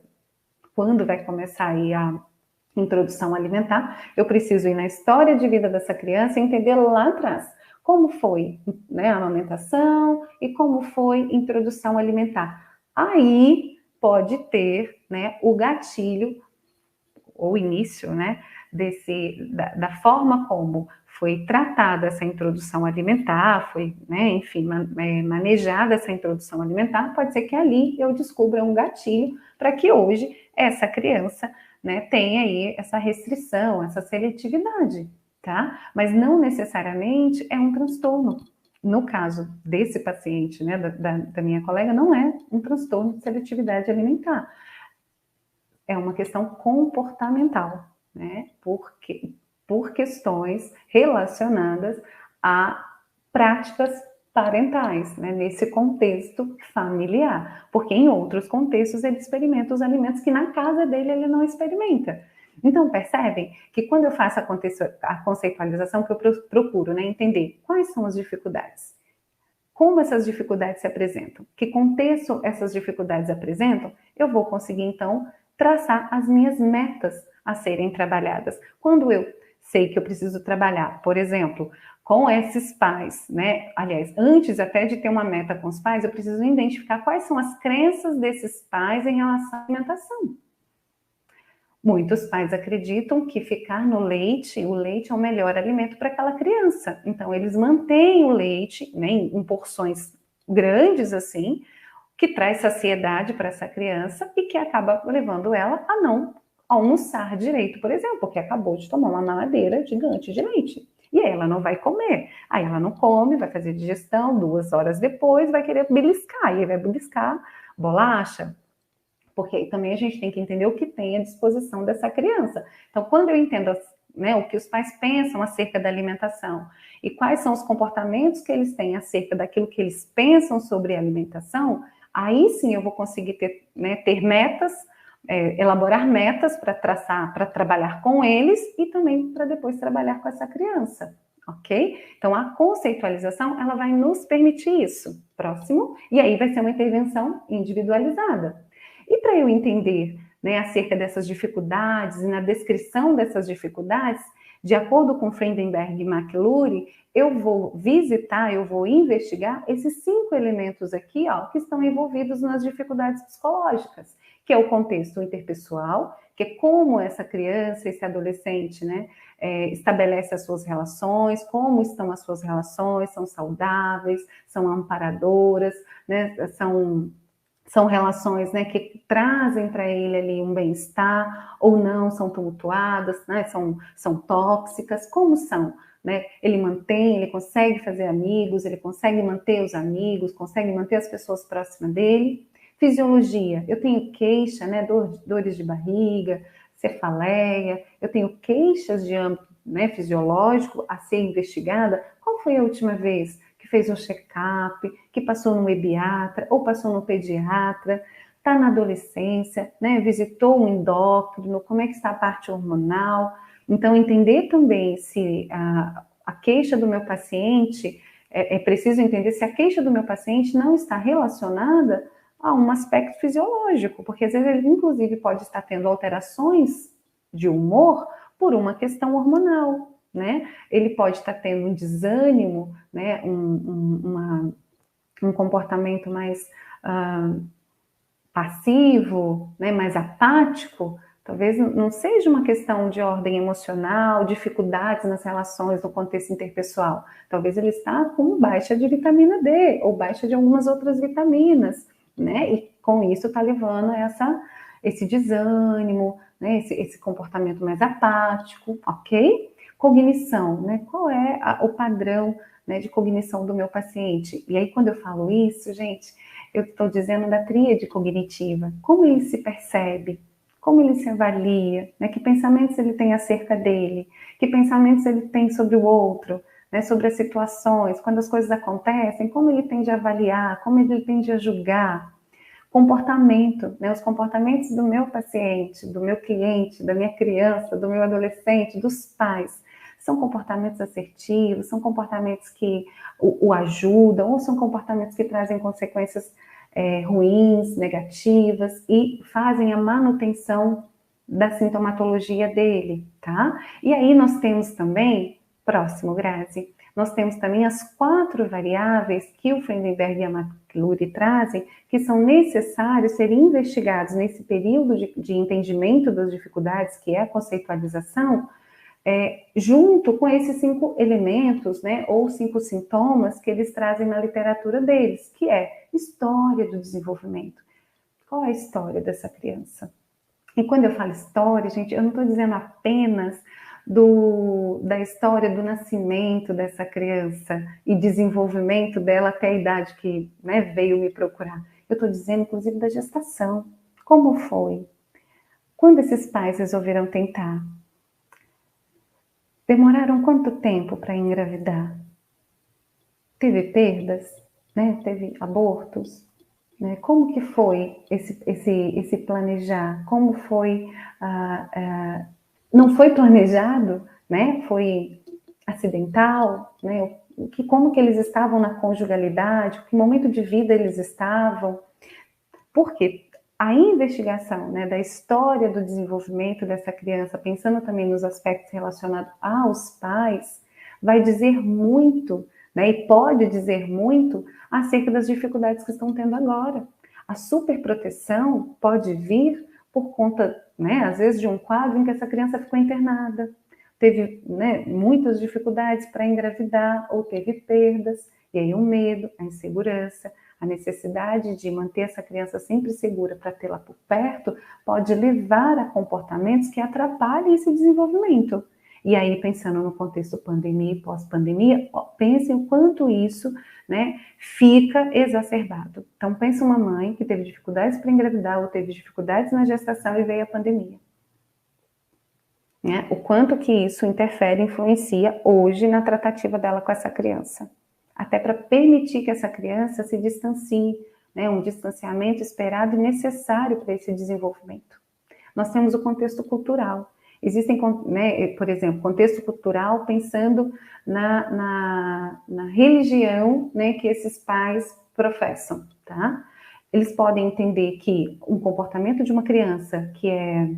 quando vai começar aí a introdução alimentar, eu preciso ir na história de vida dessa criança e entender lá atrás como foi, né, a amamentação e como foi a introdução alimentar. aí pode ter, né, o gatilho, ou início, né, da forma como foi tratada essa introdução alimentar, foi, né, enfim, manejada essa introdução alimentar, pode ser que ali eu descubra um gatilho para que hoje essa criança, né, tenha aí essa restrição, essa seletividade, tá? Mas não necessariamente é um transtorno. No caso desse paciente, né, da minha colega, não é um transtorno de seletividade alimentar. É uma questão comportamental, né? Por questões relacionadas a práticas parentais, né? Nesse contexto familiar. Porque em outros contextos ele experimenta os alimentos que na casa dele ele não experimenta. Então, percebem que quando eu faço a conceitualização, que eu procuro, né, entender quais são as dificuldades, como essas dificuldades se apresentam, que contexto essas dificuldades apresentam, eu vou conseguir, então, traçar as minhas metas a serem trabalhadas. Quando eu sei que eu preciso trabalhar, por exemplo, com esses pais, né? Aliás, antes até de ter uma meta com os pais, eu preciso identificar quais são as crenças desses pais em relação à alimentação. Muitos pais acreditam que ficar no leite, o leite é o melhor alimento para aquela criança. Então, eles mantêm o leite, né, em porções grandes assim, que traz saciedade para essa criança e que acaba levando ela a não almoçar direito, por exemplo, porque acabou de tomar uma mamadeira gigante de leite. E aí ela não vai comer. Aí ela não come, vai fazer digestão, 2 horas depois vai querer beliscar, e aí vai beliscar bolacha, porque aí também a gente tem que entender o que tem à disposição dessa criança. Então, quando eu entendo, né, o que os pais pensam acerca da alimentação e quais são os comportamentos que eles têm acerca daquilo que eles pensam sobre a alimentação, aí sim eu vou conseguir ter, né, ter metas, elaborar metas para traçar, para trabalhar com eles e também para depois trabalhar com essa criança, ok? Então, a conceitualização, ela vai nos permitir isso. Próximo. E aí vai ser uma intervenção individualizada. E para eu entender, né, acerca dessas dificuldades e na descrição dessas dificuldades, de acordo com Friedenberg e McLurie, eu vou visitar, eu vou investigar esses 5 elementos aqui, ó, que estão envolvidos nas dificuldades psicológicas, que é o contexto interpessoal, que é como essa criança, esse adolescente, né, estabelece as suas relações, como estão as suas relações, são saudáveis, são amparadoras, né, são relações, né, que trazem para ele ali um bem-estar, ou não, são tumultuadas, né, são tóxicas, como são? Né? Ele mantém, ele consegue fazer amigos, ele consegue manter os amigos, consegue manter as pessoas próximas dele. Fisiologia, eu tenho queixa, né, dores de barriga, cefaleia, eu tenho queixas de âmbito, né, fisiológico a ser investigada. Qual foi a última vez que fez um check-up, que passou no ebiatra ou passou no pediatra, está na adolescência, né, visitou um endócrino, como é que está a parte hormonal. Então, entender também se a queixa do meu paciente, é preciso entender se a queixa do meu paciente não está relacionada a um aspecto fisiológico, porque às vezes ele, inclusive, pode estar tendo alterações de humor por uma questão hormonal, né? Ele pode estar tendo um desânimo, né? Um comportamento mais passivo, né? Mais apático. Talvez não seja uma questão de ordem emocional, dificuldades nas relações no contexto interpessoal. Talvez ele está com baixa de vitamina D ou baixa de algumas outras vitaminas, né? E com isso está levando esse desânimo, né? Esse comportamento mais apático, ok? Cognição, né? Qual é o padrão, né, de cognição do meu paciente? E aí, quando eu falo isso, gente, eu estou dizendo da tríade cognitiva. Como ele se percebe? Como ele se avalia? Né? Que pensamentos ele tem acerca dele? Que pensamentos ele tem sobre o outro? Né? Sobre as situações, quando as coisas acontecem, como ele tende a avaliar? Como ele tende a julgar? Comportamento, né? Os comportamentos do meu paciente, do meu cliente, da minha criança, do meu adolescente, dos pais. São comportamentos assertivos, são comportamentos que o ajudam, ou são comportamentos que trazem consequências ruins, negativas, e fazem a manutenção da sintomatologia dele, tá? E aí nós temos também, próximo, Grazi, nós temos também as 4 variáveis que o Friedenberg e a McClure trazem, que são necessários serem investigados nesse período de entendimento das dificuldades, que é a conceitualização, junto com esses 5 elementos, né, ou 5 sintomas que eles trazem na literatura deles, que é história do desenvolvimento. Qual é a história dessa criança? E quando eu falo história, gente, eu não estou dizendo apenas da história do nascimento dessa criança e desenvolvimento dela até a idade que, né, veio me procurar. Eu estou dizendo, inclusive, da gestação. Como foi? Quando esses pais resolveram tentar? Demoraram quanto tempo para engravidar? Teve perdas? Né? Teve abortos? Né? Como que foi esse planejar? Como foi... não foi planejado? Né? Foi acidental? Né? Como que eles estavam na conjugalidade? Que momento de vida eles estavam? Por quê? A investigação, né, da história do desenvolvimento dessa criança, pensando também nos aspectos relacionados aos pais, vai dizer muito, né, e pode dizer muito acerca das dificuldades que estão tendo agora. A superproteção pode vir por conta, né, às vezes, de um quadro em que essa criança ficou internada, teve, né, muitas dificuldades para engravidar ou teve perdas, e aí o medo, a insegurança, a necessidade de manter essa criança sempre segura para tê-la por perto pode levar a comportamentos que atrapalhem esse desenvolvimento. E aí, pensando no contexto pandemia e pós-pandemia, pensem o quanto isso, né, fica exacerbado. Então, pensa uma mãe que teve dificuldades para engravidar ou teve dificuldades na gestação e veio a pandemia. Né? O quanto que isso interfere, influencia hoje na tratativa dela com essa criança. Até para permitir que essa criança se distancie, né, um distanciamento esperado e necessário para esse desenvolvimento. Nós temos o contexto cultural. Existem, né, por exemplo, contexto cultural pensando na religião, né, que esses pais professam, tá? Eles podem entender que um comportamento de uma criança que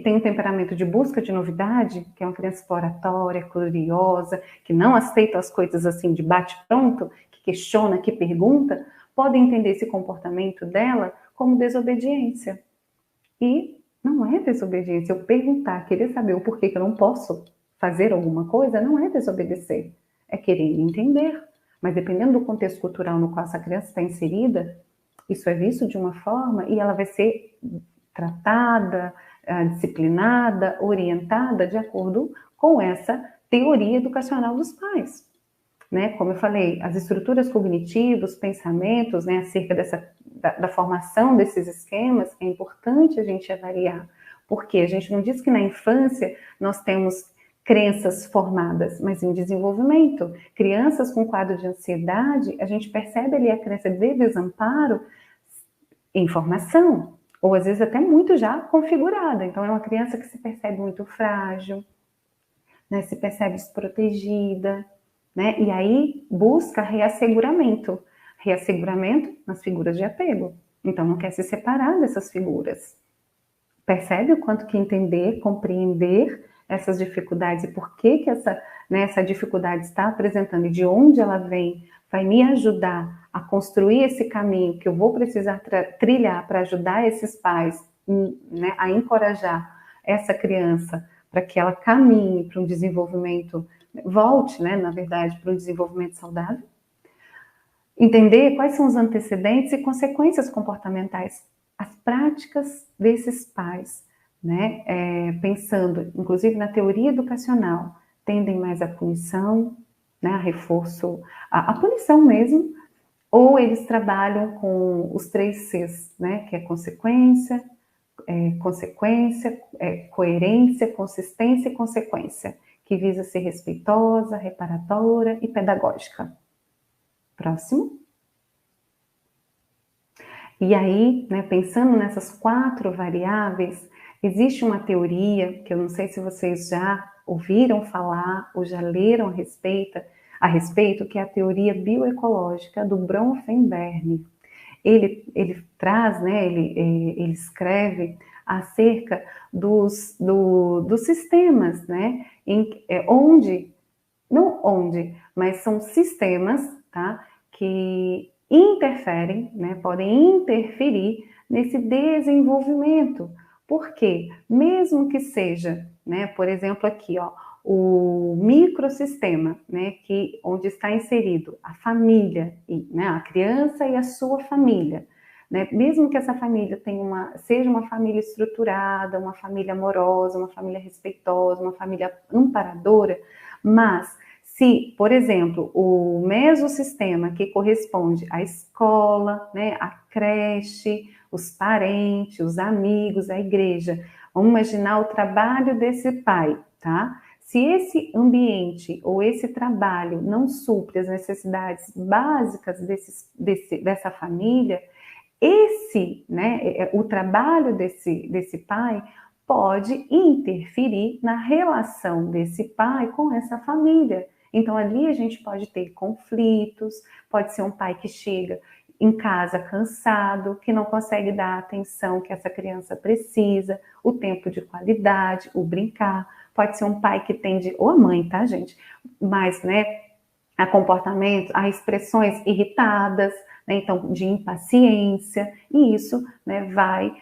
tem um temperamento de busca de novidade, que é uma criança exploratória, curiosa, que não aceita as coisas assim de bate-pronto, que questiona, que pergunta, pode entender esse comportamento dela como desobediência. E não é desobediência. Eu perguntar, querer saber o porquê que eu não posso fazer alguma coisa, não é desobedecer. É querer entender. Mas dependendo do contexto cultural no qual essa criança está inserida, isso é visto de uma forma e ela vai ser tratada, disciplinada, orientada de acordo com essa teoria educacional dos pais. Né? Como eu falei, as estruturas cognitivas, pensamentos, né, acerca da formação desses esquemas, é importante a gente avaliar, porque a gente não diz que na infância nós temos crenças formadas, mas em desenvolvimento. Crianças com quadro de ansiedade, a gente percebe ali a crença de desamparo em formação, ou às vezes até muito já configurada. Então, é uma criança que se percebe muito frágil, né, se percebe desprotegida, né, e aí busca reasseguramento nas figuras de apego. Então, não quer se separar dessas figuras. Percebe o quanto que entender, compreender essas dificuldades e por que essa dificuldade está apresentando e de onde ela vem, vai me ajudar a construir esse caminho que eu vou precisar trilhar para ajudar esses pais, né, a encorajar essa criança para que ela caminhe para um desenvolvimento, volte, né, na verdade, para um desenvolvimento saudável. Entender quais são os antecedentes e consequências comportamentais, as práticas desses pais, né, pensando, inclusive na teoria educacional, tendem mais à punição, né, a reforço, a punição mesmo, ou eles trabalham com os 3 Cs, né, que é consequência, coerência, consistência e consequência, que visa ser respeitosa, reparadora e pedagógica. Próximo. E aí, né, pensando nessas 4 variáveis, existe uma teoria, que eu não sei se vocês já ouviram falar ou já leram a respeito, que é a teoria bioecológica do Bronfenbrenner. Ele traz, né, ele escreve acerca dos sistemas, né, onde não onde, mas são sistemas, tá, que interferem, né, podem interferir nesse desenvolvimento. Por quê? Mesmo que seja, né, por exemplo, aqui, ó, o microsistema, né, onde está inserido a família, né, a criança e a sua família, né, mesmo que essa família seja uma família estruturada, uma família amorosa, uma família respeitosa, uma família amparadora, mas se, por exemplo, o mesossistema que corresponde à escola, né, à creche, os parentes, os amigos, a igreja, vamos imaginar o trabalho desse pai, tá? Se esse ambiente ou esse trabalho não supre as necessidades básicas dessa família, o trabalho desse pai pode interferir na relação desse pai com essa família. Então, ali a gente pode ter conflitos, pode ser um pai que chega em casa cansado, que não consegue dar a atenção que essa criança precisa, o tempo de qualidade, o brincar. Pode ser um pai que tende, ou a mãe, tá, gente? Mas, né, a comportamentos, a expressões irritadas, né, então, de impaciência, e isso, né, vai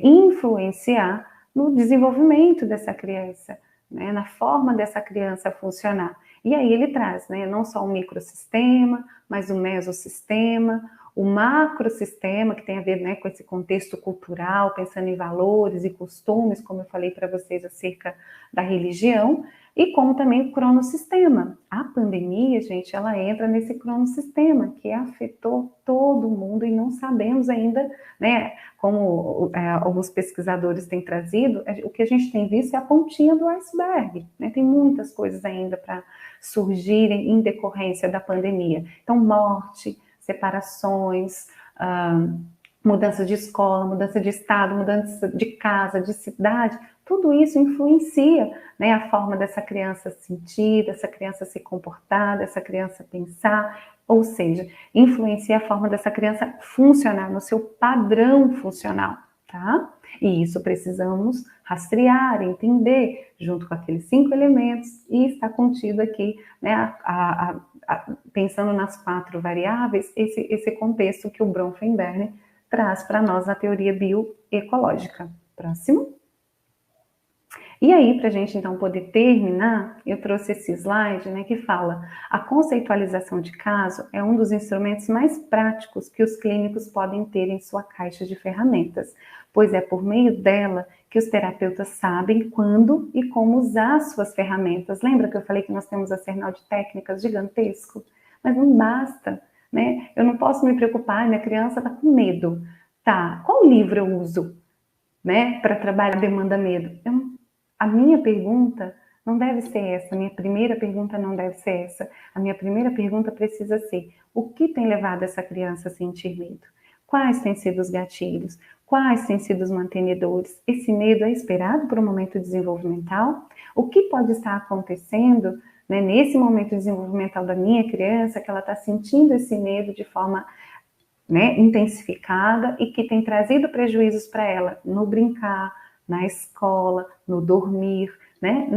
influenciar no desenvolvimento dessa criança, né, na forma dessa criança funcionar. E aí ele traz, né, não só o microsistema, mas o mesossistema, o macrosistema, que tem a ver, né, com esse contexto cultural, pensando em valores e costumes, como eu falei para vocês acerca da religião, e como também o cronossistema. A pandemia, gente, ela entra nesse cronossistema, que afetou todo mundo e não sabemos ainda, né, como alguns pesquisadores têm trazido, o que a gente tem visto é a pontinha do iceberg, né? Tem muitas coisas ainda para surgirem em decorrência da pandemia. Então, morte, separações, mudança de escola, mudança de estado, mudança de casa, de cidade, tudo isso influencia, né, a forma dessa criança sentir, dessa criança se comportar, dessa criança pensar, ou seja, influencia a forma dessa criança funcionar no seu padrão funcional, tá? E isso precisamos rastrear, entender, junto com aqueles 5 elementos, e está contido aqui, né, pensando nas 4 variáveis, esse contexto que o Bronfenbrenner traz para nós na teoria bioecológica. Próximo. E aí, para a gente então poder terminar, eu trouxe esse slide, né, que fala: a conceitualização de caso é um dos instrumentos mais práticos que os clínicos podem ter em sua caixa de ferramentas, pois é por meio dela que os terapeutas sabem quando e como usar suas ferramentas. Lembra que eu falei que nós temos um arsenal de técnicas gigantesco? Mas não basta, né? Eu não posso me preocupar, minha criança está com medo. Tá, qual livro eu uso, né, para trabalhar a demanda medo? A minha pergunta não deve ser essa, a minha primeira pergunta não deve ser essa. A minha primeira pergunta precisa ser: o que tem levado essa criança a sentir medo? Quais têm sido os gatilhos? Quais têm sido os mantenedores? Esse medo é esperado por um momento desenvolvimental? O que pode estar acontecendo, né, nesse momento desenvolvimental da minha criança, que ela está sentindo esse medo de forma, né, intensificada e que tem trazido prejuízos para ela no brincar, na escola, no dormir, né,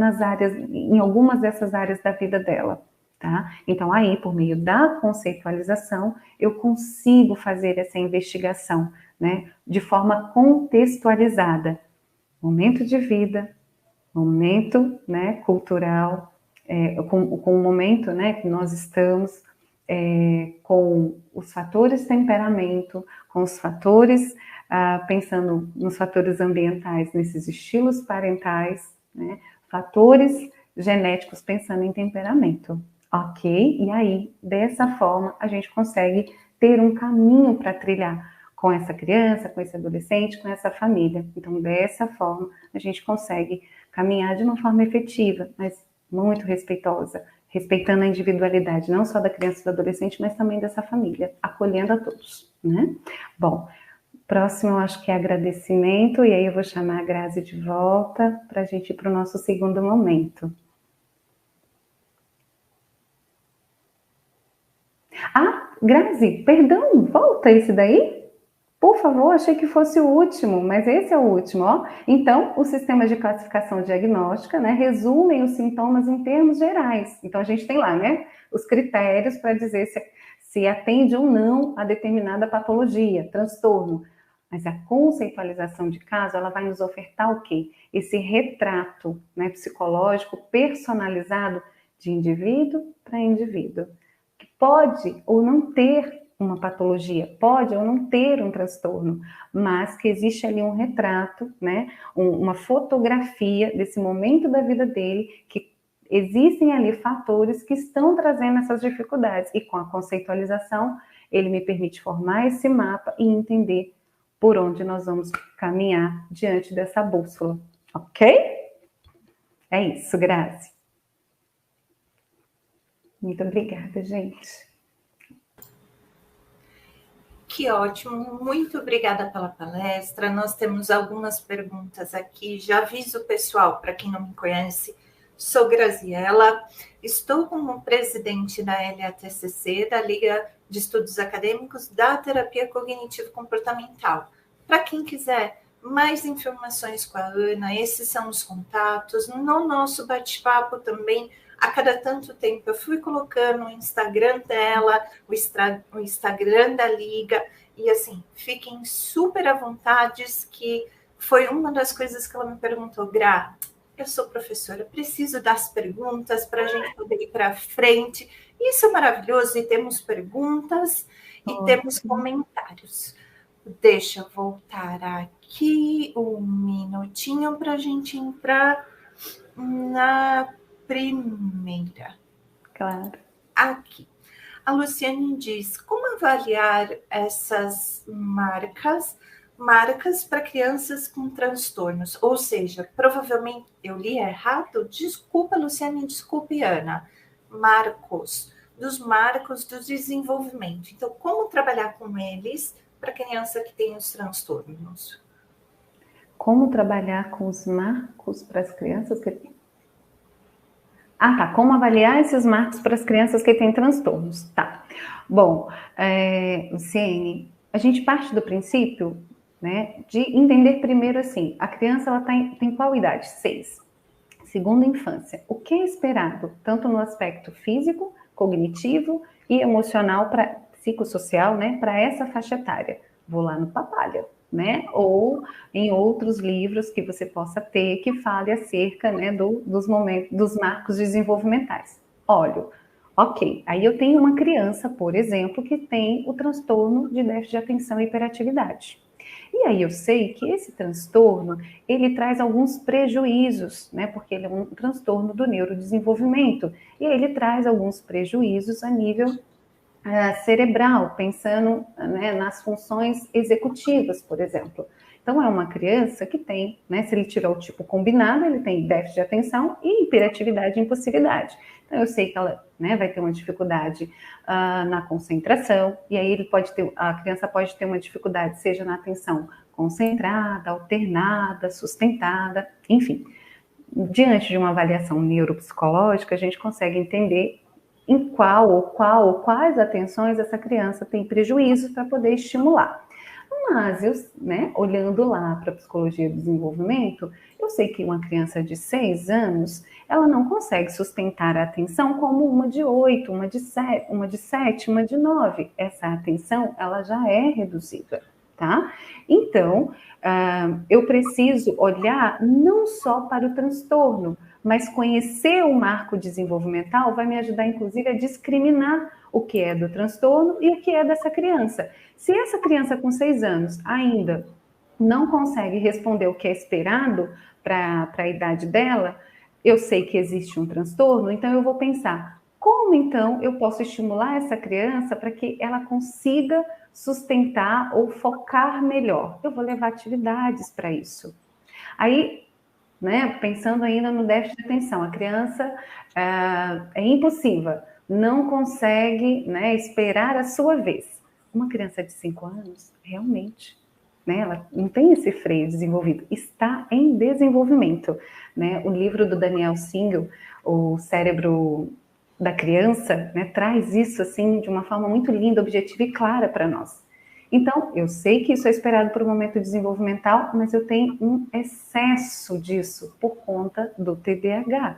em algumas dessas áreas da vida dela, tá? Então aí, por meio da conceitualização, eu consigo fazer essa investigação, né, de forma contextualizada. Momento de vida, momento, né, cultural, com o momento, né, que nós estamos, com os fatores temperamento, com os fatores, pensando nos fatores ambientais, nesses estilos parentais, né, fatores genéticos, pensando em temperamento, ok? E aí, dessa forma, a gente consegue ter um caminho para trilhar com essa criança, com esse adolescente, com essa família. Então, dessa forma, a gente consegue caminhar de uma forma efetiva, mas muito respeitosa, respeitando a individualidade, não só da criança e do adolescente, mas também dessa família, acolhendo a todos, né? Bom, próximo eu acho que é agradecimento, e aí eu vou chamar a Grazi de volta para a gente ir para o nosso segundo momento. Grazi, perdão, volta esse daí? Por favor, achei que fosse o último, mas esse é o último, ó. Então, os sistemas de classificação diagnóstica, né, resumem os sintomas em termos gerais. Então, a gente tem lá, né, os critérios para dizer se atende ou não a determinada patologia, transtorno. Mas a conceitualização de caso, ela vai nos ofertar o quê? Esse retrato, né, psicológico personalizado de indivíduo para indivíduo, que pode ou não ter uma patologia, pode ou não ter um transtorno, mas que existe ali um retrato, né, uma fotografia desse momento da vida dele, que existem ali fatores que estão trazendo essas dificuldades, e com a conceitualização, ele me permite formar esse mapa e entender por onde nós vamos caminhar diante dessa bússola, ok? É isso, Grazi. Muito obrigada, gente. Que ótimo, muito obrigada pela palestra. Nós temos algumas perguntas aqui. Já aviso o pessoal, para quem não me conhece, sou Graziela, estou como presidente da LATCC, da Liga de Estudos Acadêmicos da Terapia Cognitivo-Comportamental. Para quem quiser mais informações com a Ana, esses são os contatos. No nosso bate-papo também, a cada tanto tempo eu fui colocando o Instagram dela, o Instagram da Liga, e assim, fiquem super à vontade, que foi uma das coisas que ela me perguntou, Gra, eu sou professora, preciso das perguntas para a gente poder ir para frente. Isso é maravilhoso, e temos perguntas e temos comentários. Deixa eu voltar aqui um minutinho para a gente entrar na primeira. Claro. Aqui. A Luciane diz, como avaliar essas marcas para crianças com transtornos? Ou seja, provavelmente eu li errado? Desculpa, Luciane, desculpe, Ana. Dos marcos do desenvolvimento. Então, como trabalhar com eles para criança que tem os transtornos? Como trabalhar com os marcos para as crianças que... Ah, tá. Como avaliar esses marcos para as crianças que têm transtornos? Tá. Bom, Luciene, a gente parte do princípio, né, de entender primeiro assim, a criança ela tem qual idade? 6. Segunda infância. O que é esperado, tanto no aspecto físico, cognitivo e emocional, psicossocial, né, para essa faixa etária? Vou lá no Papalha, né, ou em outros livros que você possa ter que fale acerca, né, dos marcos desenvolvimentais. Olha, ok, aí eu tenho uma criança, por exemplo, que tem o transtorno de déficit de atenção e hiperatividade. E aí eu sei que esse transtorno, ele traz alguns prejuízos, né, porque ele é um transtorno do neurodesenvolvimento, e ele traz alguns prejuízos a nível cerebral, pensando, né, nas funções executivas, por exemplo. Então, é uma criança que tem, né, se ele tiver o tipo combinado, ele tem déficit de atenção e hiperatividade e impulsividade. Então, eu sei que ela, né, vai ter uma dificuldade na concentração, e aí a criança pode ter uma dificuldade, seja na atenção concentrada, alternada, sustentada, enfim. Diante de uma avaliação neuropsicológica, a gente consegue entender em quais atenções essa criança tem prejuízos para poder estimular. Mas, olhando lá para a psicologia do desenvolvimento, eu sei que uma criança de 6 anos, ela não consegue sustentar a atenção como uma de 8, uma de 7, uma de 9. Essa atenção, ela já é reduzida, tá? Então, eu preciso olhar não só para o transtorno, mas conhecer o marco desenvolvimental vai me ajudar, inclusive, a discriminar o que é do transtorno e o que é dessa criança. Se essa criança com 6 anos ainda não consegue responder o que é esperado para a idade dela, eu sei que existe um transtorno, então eu vou pensar, como então eu posso estimular essa criança para que ela consiga sustentar ou focar melhor? Eu vou levar atividades para isso. Aí, né, pensando ainda no déficit de atenção, a criança é impulsiva, não consegue, né, esperar a sua vez. Uma criança de 5 anos, realmente, né, ela não tem esse freio desenvolvido, está em desenvolvimento. Né? O livro do Daniel Siegel, O Cérebro da Criança, né, traz isso assim de uma forma muito linda, objetiva e clara para nós. Então, eu sei que isso é esperado para o momento desenvolvimental, mas eu tenho um excesso disso por conta do TDAH.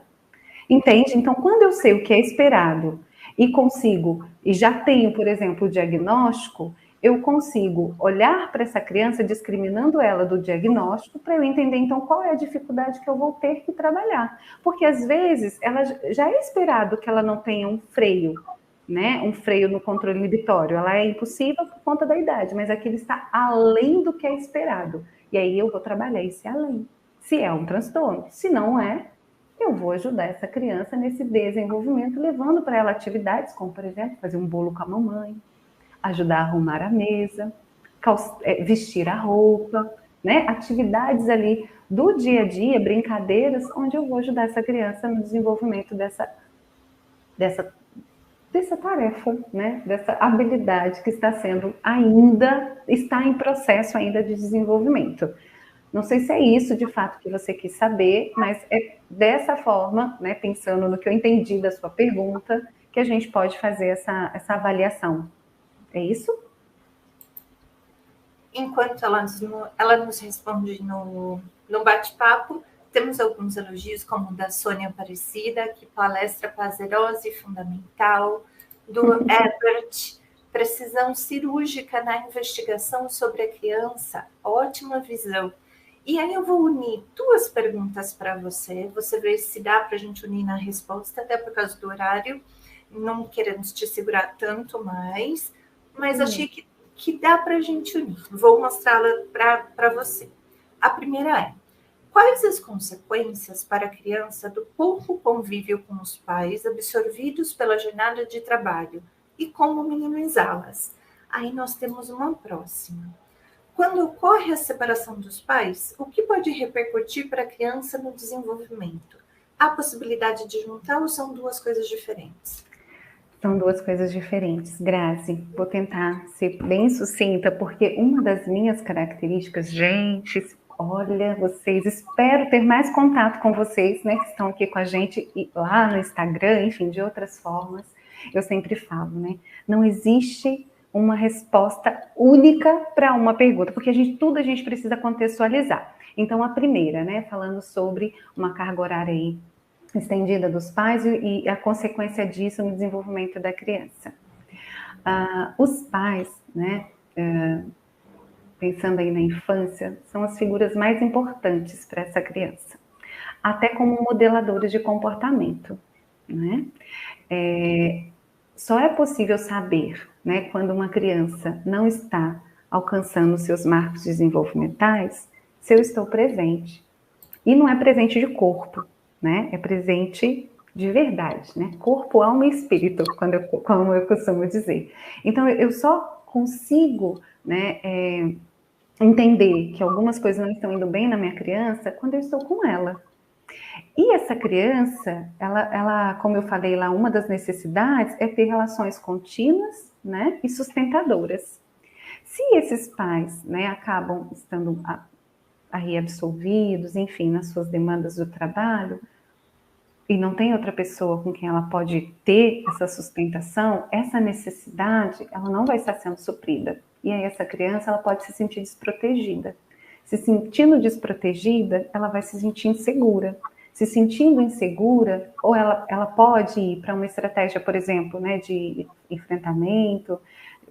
Entende? Então, quando eu sei o que é esperado e consigo, e já tenho, por exemplo, o diagnóstico, eu consigo olhar para essa criança discriminando ela do diagnóstico para eu entender, então, qual é a dificuldade que eu vou ter que trabalhar. Porque, às vezes, ela já é esperado que ela não tenha um freio, né? Um freio no controle inibitório. Ela é impossível por conta da idade, mas aquilo está além do que é esperado. E aí eu vou trabalhar esse além. Se é um transtorno. Se não é, eu vou ajudar essa criança nesse desenvolvimento, levando para ela atividades como, por exemplo, fazer um bolo com a mamãe, ajudar a arrumar a mesa, vestir a roupa, né? Atividades ali do dia a dia, brincadeiras, onde eu vou ajudar essa criança no desenvolvimento dessa tarefa, né? Dessa habilidade que está em processo ainda de desenvolvimento. Não sei se é isso de fato que você quis saber, mas é dessa forma, né, pensando no que eu entendi da sua pergunta, que a gente pode fazer essa avaliação. É isso? Enquanto ela nos responde no bate-papo, temos alguns elogios, como o da Sônia Aparecida, que palestra prazerosa e fundamental, do Herbert, precisão cirúrgica na investigação sobre a criança, ótima visão. E aí eu vou unir duas perguntas para você vê se dá para a gente unir na resposta, até por causa do horário, não queremos te segurar tanto mais, mas achei que dá para a gente unir. Vou mostrá-la para você. A primeira é: quais as consequências para a criança do pouco convívio com os pais absorvidos pela jornada de trabalho e como minimizá-las? Aí nós temos uma próxima. Quando ocorre a separação dos pais, o que pode repercutir para a criança no desenvolvimento? Há possibilidade de juntar ou são duas coisas diferentes? São duas coisas diferentes, Grazi. Vou tentar ser bem sucinta, porque uma das minhas características, gente, olha, vocês, espero ter mais contato com vocês, né, que estão aqui com a gente lá no Instagram, enfim, de outras formas. Eu sempre falo, né, não existe uma resposta única para uma pergunta, porque tudo a gente precisa contextualizar. Então, a primeira, né, falando sobre uma carga horária aí estendida dos pais e a consequência disso no desenvolvimento da criança. Os pais, né, pensando aí na infância, são as figuras mais importantes para essa criança, até como modeladores de comportamento, né? Só é possível saber, né, quando uma criança não está alcançando seus marcos desenvolvimentais, se eu estou presente. E não é presente de corpo, né? É presente de verdade, né? Corpo, alma e espírito, como eu costumo dizer. Então, eu só consigo, né, entender que algumas coisas não estão indo bem na minha criança quando eu estou com ela. E essa criança, ela, como eu falei lá, uma das necessidades é ter relações contínuas, né, e sustentadoras. Se esses pais, né, acabam estando aí absolvidos, enfim, nas suas demandas do trabalho, e não tem outra pessoa com quem ela pode ter essa sustentação, essa necessidade, ela não vai estar sendo suprida. E aí essa criança, ela pode se sentir desprotegida. Se sentindo desprotegida, ela vai se sentir insegura. Se sentindo insegura, ou ela pode ir para uma estratégia, por exemplo, né, de enfrentamento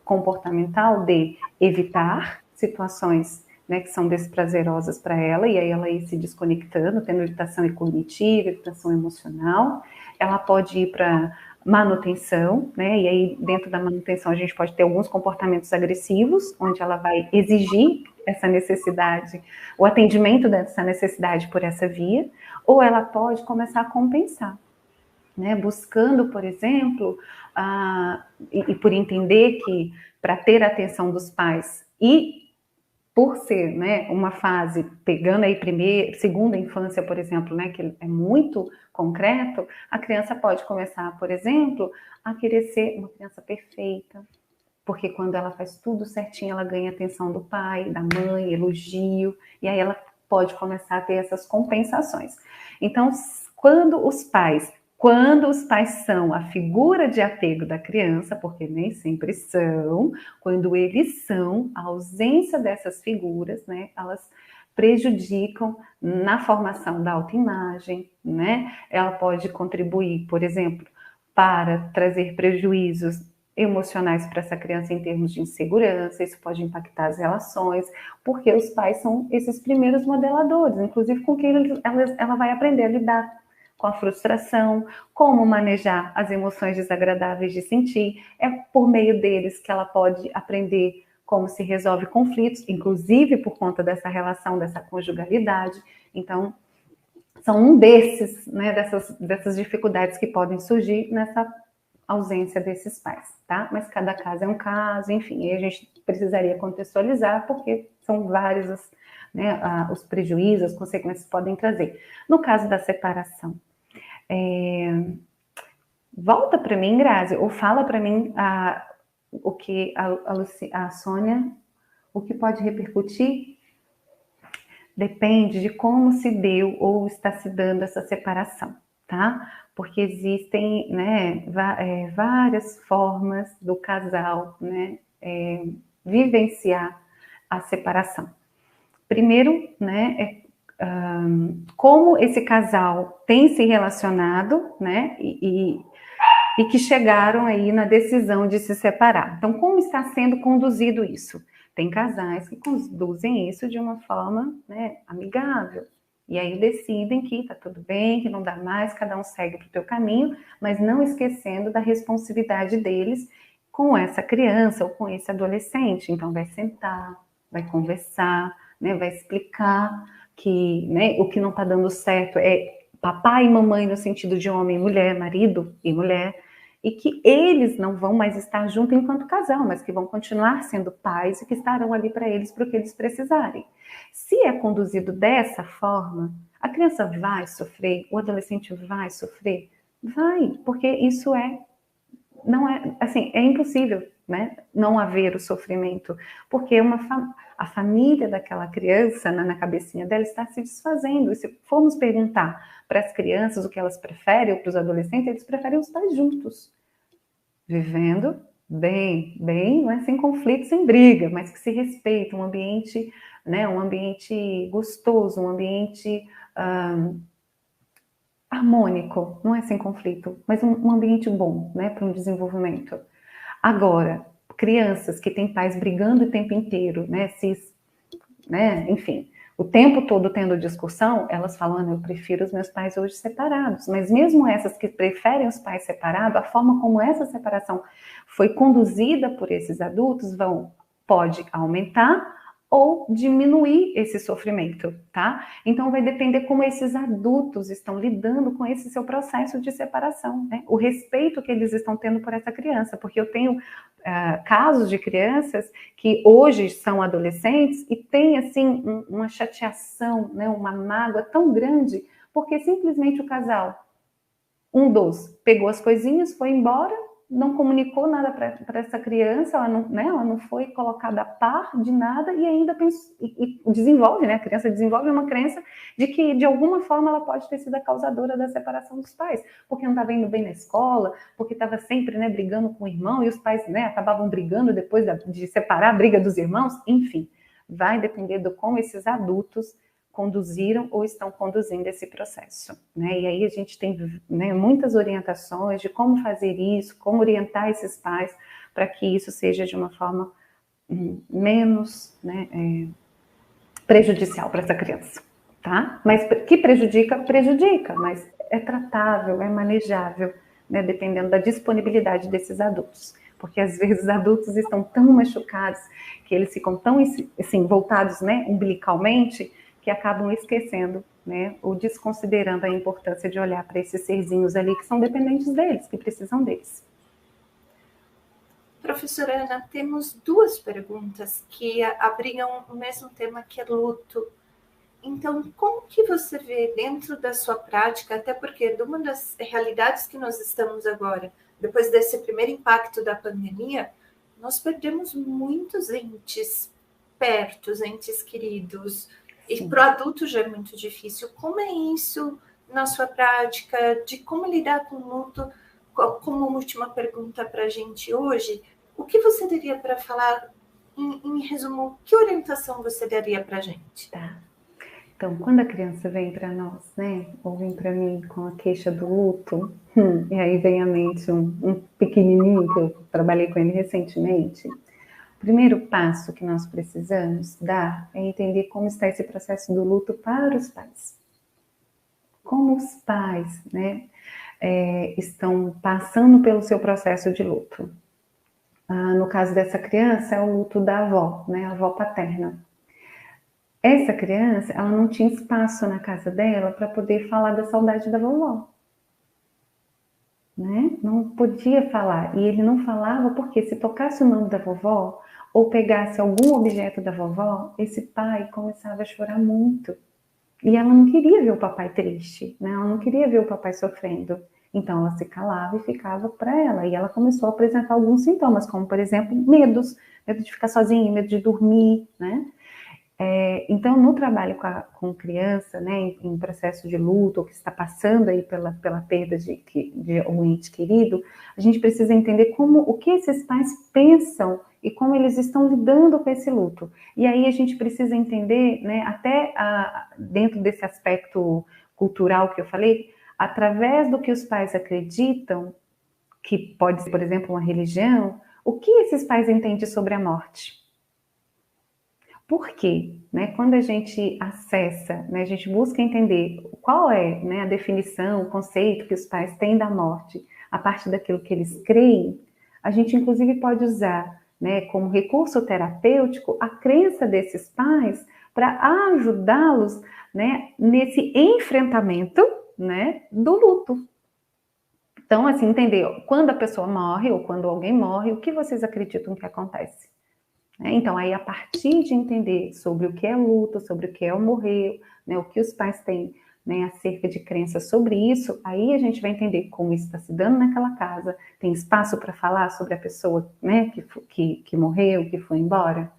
comportamental, de evitar situações, né, que são desprazerosas para ela, e aí ela ir se desconectando, tendo evitação cognitiva, evitação emocional. Ela pode ir para manutenção, né, e aí dentro da manutenção a gente pode ter alguns comportamentos agressivos, onde ela vai exigir essa necessidade, o atendimento dessa necessidade por essa via, ou ela pode começar a compensar, né, buscando, por exemplo, e por entender que para ter a atenção dos pais e por ser, né, uma fase, pegando aí segunda infância, por exemplo, né, que é muito concreto, a criança pode começar, por exemplo, a querer ser uma criança perfeita, porque quando ela faz tudo certinho, ela ganha atenção do pai, da mãe, elogio, e aí ela pode começar a ter essas compensações. Então, quando os pais Quando os pais são a figura de apego da criança, porque nem sempre são, quando eles são, a ausência dessas figuras, né, elas prejudicam na formação da autoimagem, né? Ela pode contribuir, por exemplo, para trazer prejuízos emocionais para essa criança em termos de insegurança, isso pode impactar as relações, porque os pais são esses primeiros modeladores, inclusive com quem ela vai aprender a lidar com a frustração, como manejar as emoções desagradáveis de sentir. É por meio deles que ela pode aprender como se resolve conflitos, inclusive por conta dessa relação, dessa conjugalidade. Então, são um desses, né, dessas dificuldades que podem surgir nessa ausência desses pais, tá? Mas cada caso é um caso, enfim, aí a gente precisaria contextualizar, porque são vários, né, os prejuízos, as consequências que podem trazer. No caso da separação, volta para mim, Grazi, ou fala para mim o que a Sônia, o que pode repercutir? Depende de como se deu ou está se dando essa separação, tá? Porque existem, né, várias formas do casal, né, vivenciar a separação. Primeiro, né, como esse casal tem se relacionado, né, e que chegaram aí na decisão de se separar. Então, como está sendo conduzido isso? Tem casais que conduzem isso de uma forma, né, amigável. E aí decidem que está tudo bem, que não dá mais, cada um segue para o seu caminho, mas não esquecendo da responsividade deles com essa criança ou com esse adolescente. Então, vai sentar, vai conversar, né, vai explicar que, né, o que não está dando certo é papai e mamãe no sentido de homem e mulher, marido e mulher, e que eles não vão mais estar juntos enquanto casal, mas que vão continuar sendo pais e que estarão ali para eles para o que eles precisarem. Se é conduzido dessa forma, a criança vai sofrer, o adolescente vai sofrer? Vai, porque isso não é, assim, é impossível, né, não haver o sofrimento, porque a família daquela criança, na cabecinha dela, está se desfazendo. E se formos perguntar para as crianças o que elas preferem, ou para os adolescentes, eles preferem estar juntos, vivendo bem, não é sem conflito, sem briga, mas que se respeita, um ambiente, né, um ambiente gostoso, um ambiente harmônico, não é sem conflito, mas um ambiente bom, né, para um desenvolvimento. Agora, crianças que têm pais brigando o tempo inteiro, né, né, enfim, o tempo todo tendo discussão, elas falam, eu prefiro os meus pais hoje separados. Mas mesmo essas que preferem os pais separados, a forma como essa separação foi conduzida por esses adultos pode aumentar ou diminuir esse sofrimento, tá? Então vai depender como esses adultos estão lidando com esse seu processo de separação, né? O respeito que eles estão tendo por essa criança, porque eu tenho casos de crianças que hoje são adolescentes e têm, assim, uma chateação, né, uma mágoa tão grande, porque simplesmente o casal, pegou as coisinhas, foi embora, não comunicou nada para essa criança, ela não foi colocada a par de nada e ainda desenvolve, né? A criança desenvolve uma crença de que, de alguma forma, ela pode ter sido a causadora da separação dos pais, porque não estava indo bem na escola, porque estava sempre, né, brigando com o irmão e os pais, né, acabavam brigando depois de separar a briga dos irmãos, enfim, vai depender do como esses adultos conduziram ou estão conduzindo esse processo, né? E aí a gente tem, né, muitas orientações de como fazer isso, como orientar esses pais para que isso seja de uma forma menos, né, prejudicial para essa criança, tá? Mas que prejudica, mas é tratável, é manejável, né, dependendo da disponibilidade desses adultos. Porque às vezes os adultos estão tão machucados que eles ficam tão, assim, voltados, né, umbilicalmente, que acabam esquecendo, né, ou desconsiderando a importância de olhar para esses serzinhos ali que são dependentes deles, que precisam deles. Professora Ana, temos duas perguntas que abrigam o mesmo tema, que é luto. Então, como que você vê dentro da sua prática, até porque de uma das realidades que nós estamos agora, depois desse primeiro impacto da pandemia, nós perdemos muitos entes pertos, entes queridos, e para o adulto já é muito difícil. Como é isso na sua prática, de como lidar com o luto. Como última pergunta para a gente hoje, o que você daria para falar, em resumo, que orientação você daria para a gente? Tá. Então, quando a criança vem para nós, né, ou vem para mim com a queixa do luto, e aí vem à mente um pequenininho que eu trabalhei com ele recentemente, o primeiro passo que nós precisamos dar é entender como está esse processo do luto para os pais. Como os pais, né, estão passando pelo seu processo de luto. No caso dessa criança, é o luto da avó, né, a avó paterna. Essa criança, ela não tinha espaço na casa dela para poder falar da saudade da vovó. Né? Não podia falar. E ele não falava porque se tocasse o nome da vovó ou pegasse algum objeto da vovó, esse pai começava a chorar muito. E ela não queria ver o papai triste, né? Ela não queria ver o papai sofrendo. Então ela se calava e ficava para ela. E ela começou a apresentar alguns sintomas, como por exemplo, medo de ficar sozinha, medo de dormir, né? Então, no trabalho com criança, né, em processo de luto, ou que está passando aí pela perda de um ente querido, a gente precisa entender o que esses pais pensam e como eles estão lidando com esse luto. E aí a gente precisa entender, né, até dentro desse aspecto cultural que eu falei, através do que os pais acreditam, que pode ser, por exemplo, uma religião, o que esses pais entendem sobre a morte. Por quê? Né? Quando a gente acessa, né, a gente busca entender qual é, né, a definição, o conceito que os pais têm da morte, a partir daquilo que eles creem, a gente inclusive pode usar, né, como recurso terapêutico a crença desses pais para ajudá-los, né, nesse enfrentamento, né, do luto. Então, assim, entender quando a pessoa morre ou quando alguém morre, o que vocês acreditam que acontece? Então, aí a partir de entender sobre o que é luto, sobre o que é o morrer, né, o que os pais têm, né, acerca de crenças sobre isso, aí a gente vai entender como isso está se dando naquela casa, tem espaço para falar sobre a pessoa, né, que morreu, que foi embora.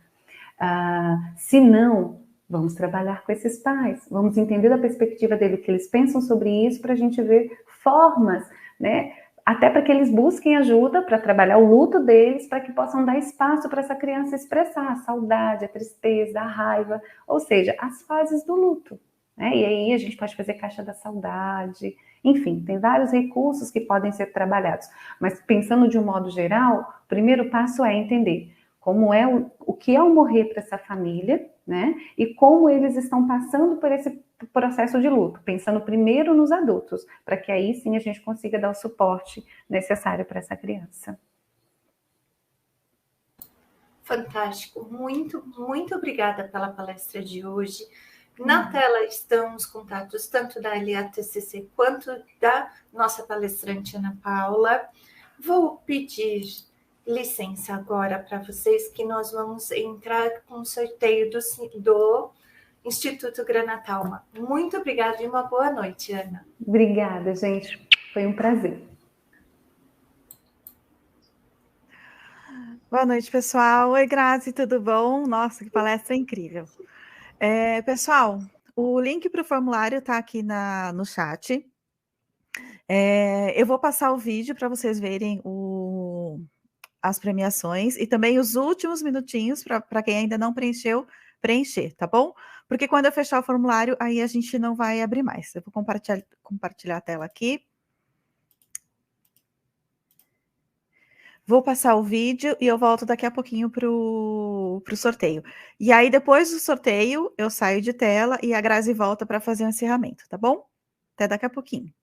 Se não, vamos trabalhar com esses pais, vamos entender da perspectiva dele o que eles pensam sobre isso, para a gente ver formas, né, até para que eles busquem ajuda para trabalhar o luto deles, para que possam dar espaço para essa criança expressar a saudade, a tristeza, a raiva, ou seja, as fases do luto. Né? E aí a gente pode fazer caixa da saudade, enfim, tem vários recursos que podem ser trabalhados. Mas pensando de um modo geral, o primeiro passo é entender como é o que é o morrer para essa família, né? E como eles estão passando por esse processo de luto, pensando primeiro nos adultos, para que aí sim a gente consiga dar o suporte necessário para essa criança. Fantástico, muito, muito obrigada pela palestra de hoje. Na tela estão os contatos tanto da LATCC quanto da nossa palestrante Ana Paula. Vou pedir licença agora para vocês, que nós vamos entrar com o sorteio do Instituto Granatalma. Muito obrigada e uma boa noite, Ana. Obrigada, gente. Foi um prazer. Boa noite, pessoal. Oi, Grazi, tudo bom? Nossa, que palestra incrível. Pessoal, o link para o formulário está aqui no chat. Eu vou passar o vídeo para vocês verem as premiações e também os últimos minutinhos para quem ainda não preencheu, preencher, tá bom? Porque quando eu fechar o formulário, aí a gente não vai abrir mais. Eu vou compartilhar a tela aqui. Vou passar o vídeo e eu volto daqui a pouquinho para o sorteio. E aí, depois do sorteio, eu saio de tela e a Grazi volta para fazer o encerramento, tá bom? Até daqui a pouquinho.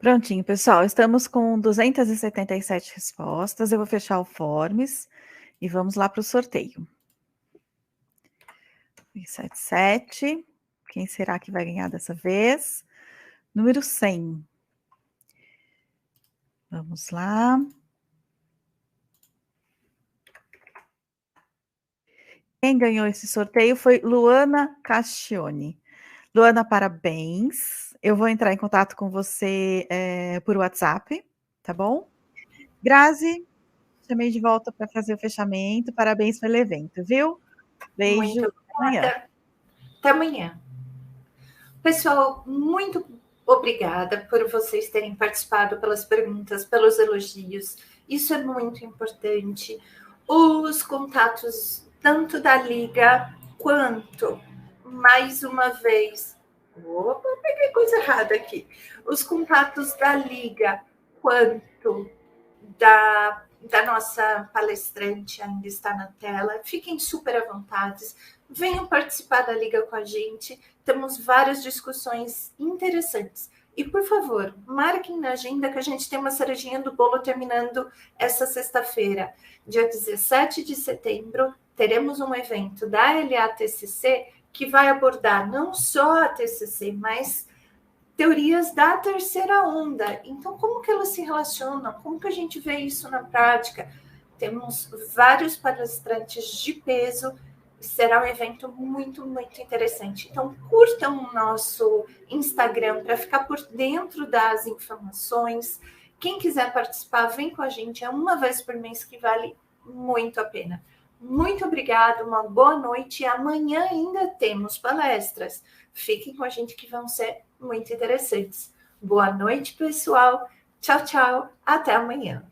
Prontinho, pessoal. Estamos com 277 respostas. Eu vou fechar o Forms e vamos lá para o sorteio. 77. Quem será que vai ganhar dessa vez? Número 100. Vamos lá. Quem ganhou esse sorteio foi Luana Cascione. Luana, parabéns. Eu vou entrar em contato com você por WhatsApp, tá bom? Grazi, chamei de volta para fazer o fechamento. Parabéns pelo evento, viu? Beijo. Muito obrigada. Até amanhã. Pessoal, muito obrigada por vocês terem participado, pelas perguntas, pelos elogios. Isso é muito importante. Os contatos, tanto da Liga quanto, mais uma vez, opa, peguei coisa errada aqui. Os contatos da Liga quanto da nossa palestrante ainda está na tela. Fiquem super à vontade. Venham participar da Liga com a gente. Temos várias discussões interessantes. E, por favor, marquem na agenda que a gente tem uma cerejinha do bolo terminando essa sexta-feira. Dia 17 de setembro, teremos um evento da LATCC que vai abordar não só a TCC, mas teorias da terceira onda. Então, como que elas se relacionam? Como que a gente vê isso na prática? Temos vários palestrantes de peso. Será um evento muito, muito interessante. Então, curtam o nosso Instagram para ficar por dentro das informações. Quem quiser participar, vem com a gente. É uma vez por mês que vale muito a pena. Muito obrigada, uma boa noite. Amanhã ainda temos palestras. Fiquem com a gente que vão ser muito interessantes. Boa noite, pessoal. Tchau, tchau. Até amanhã.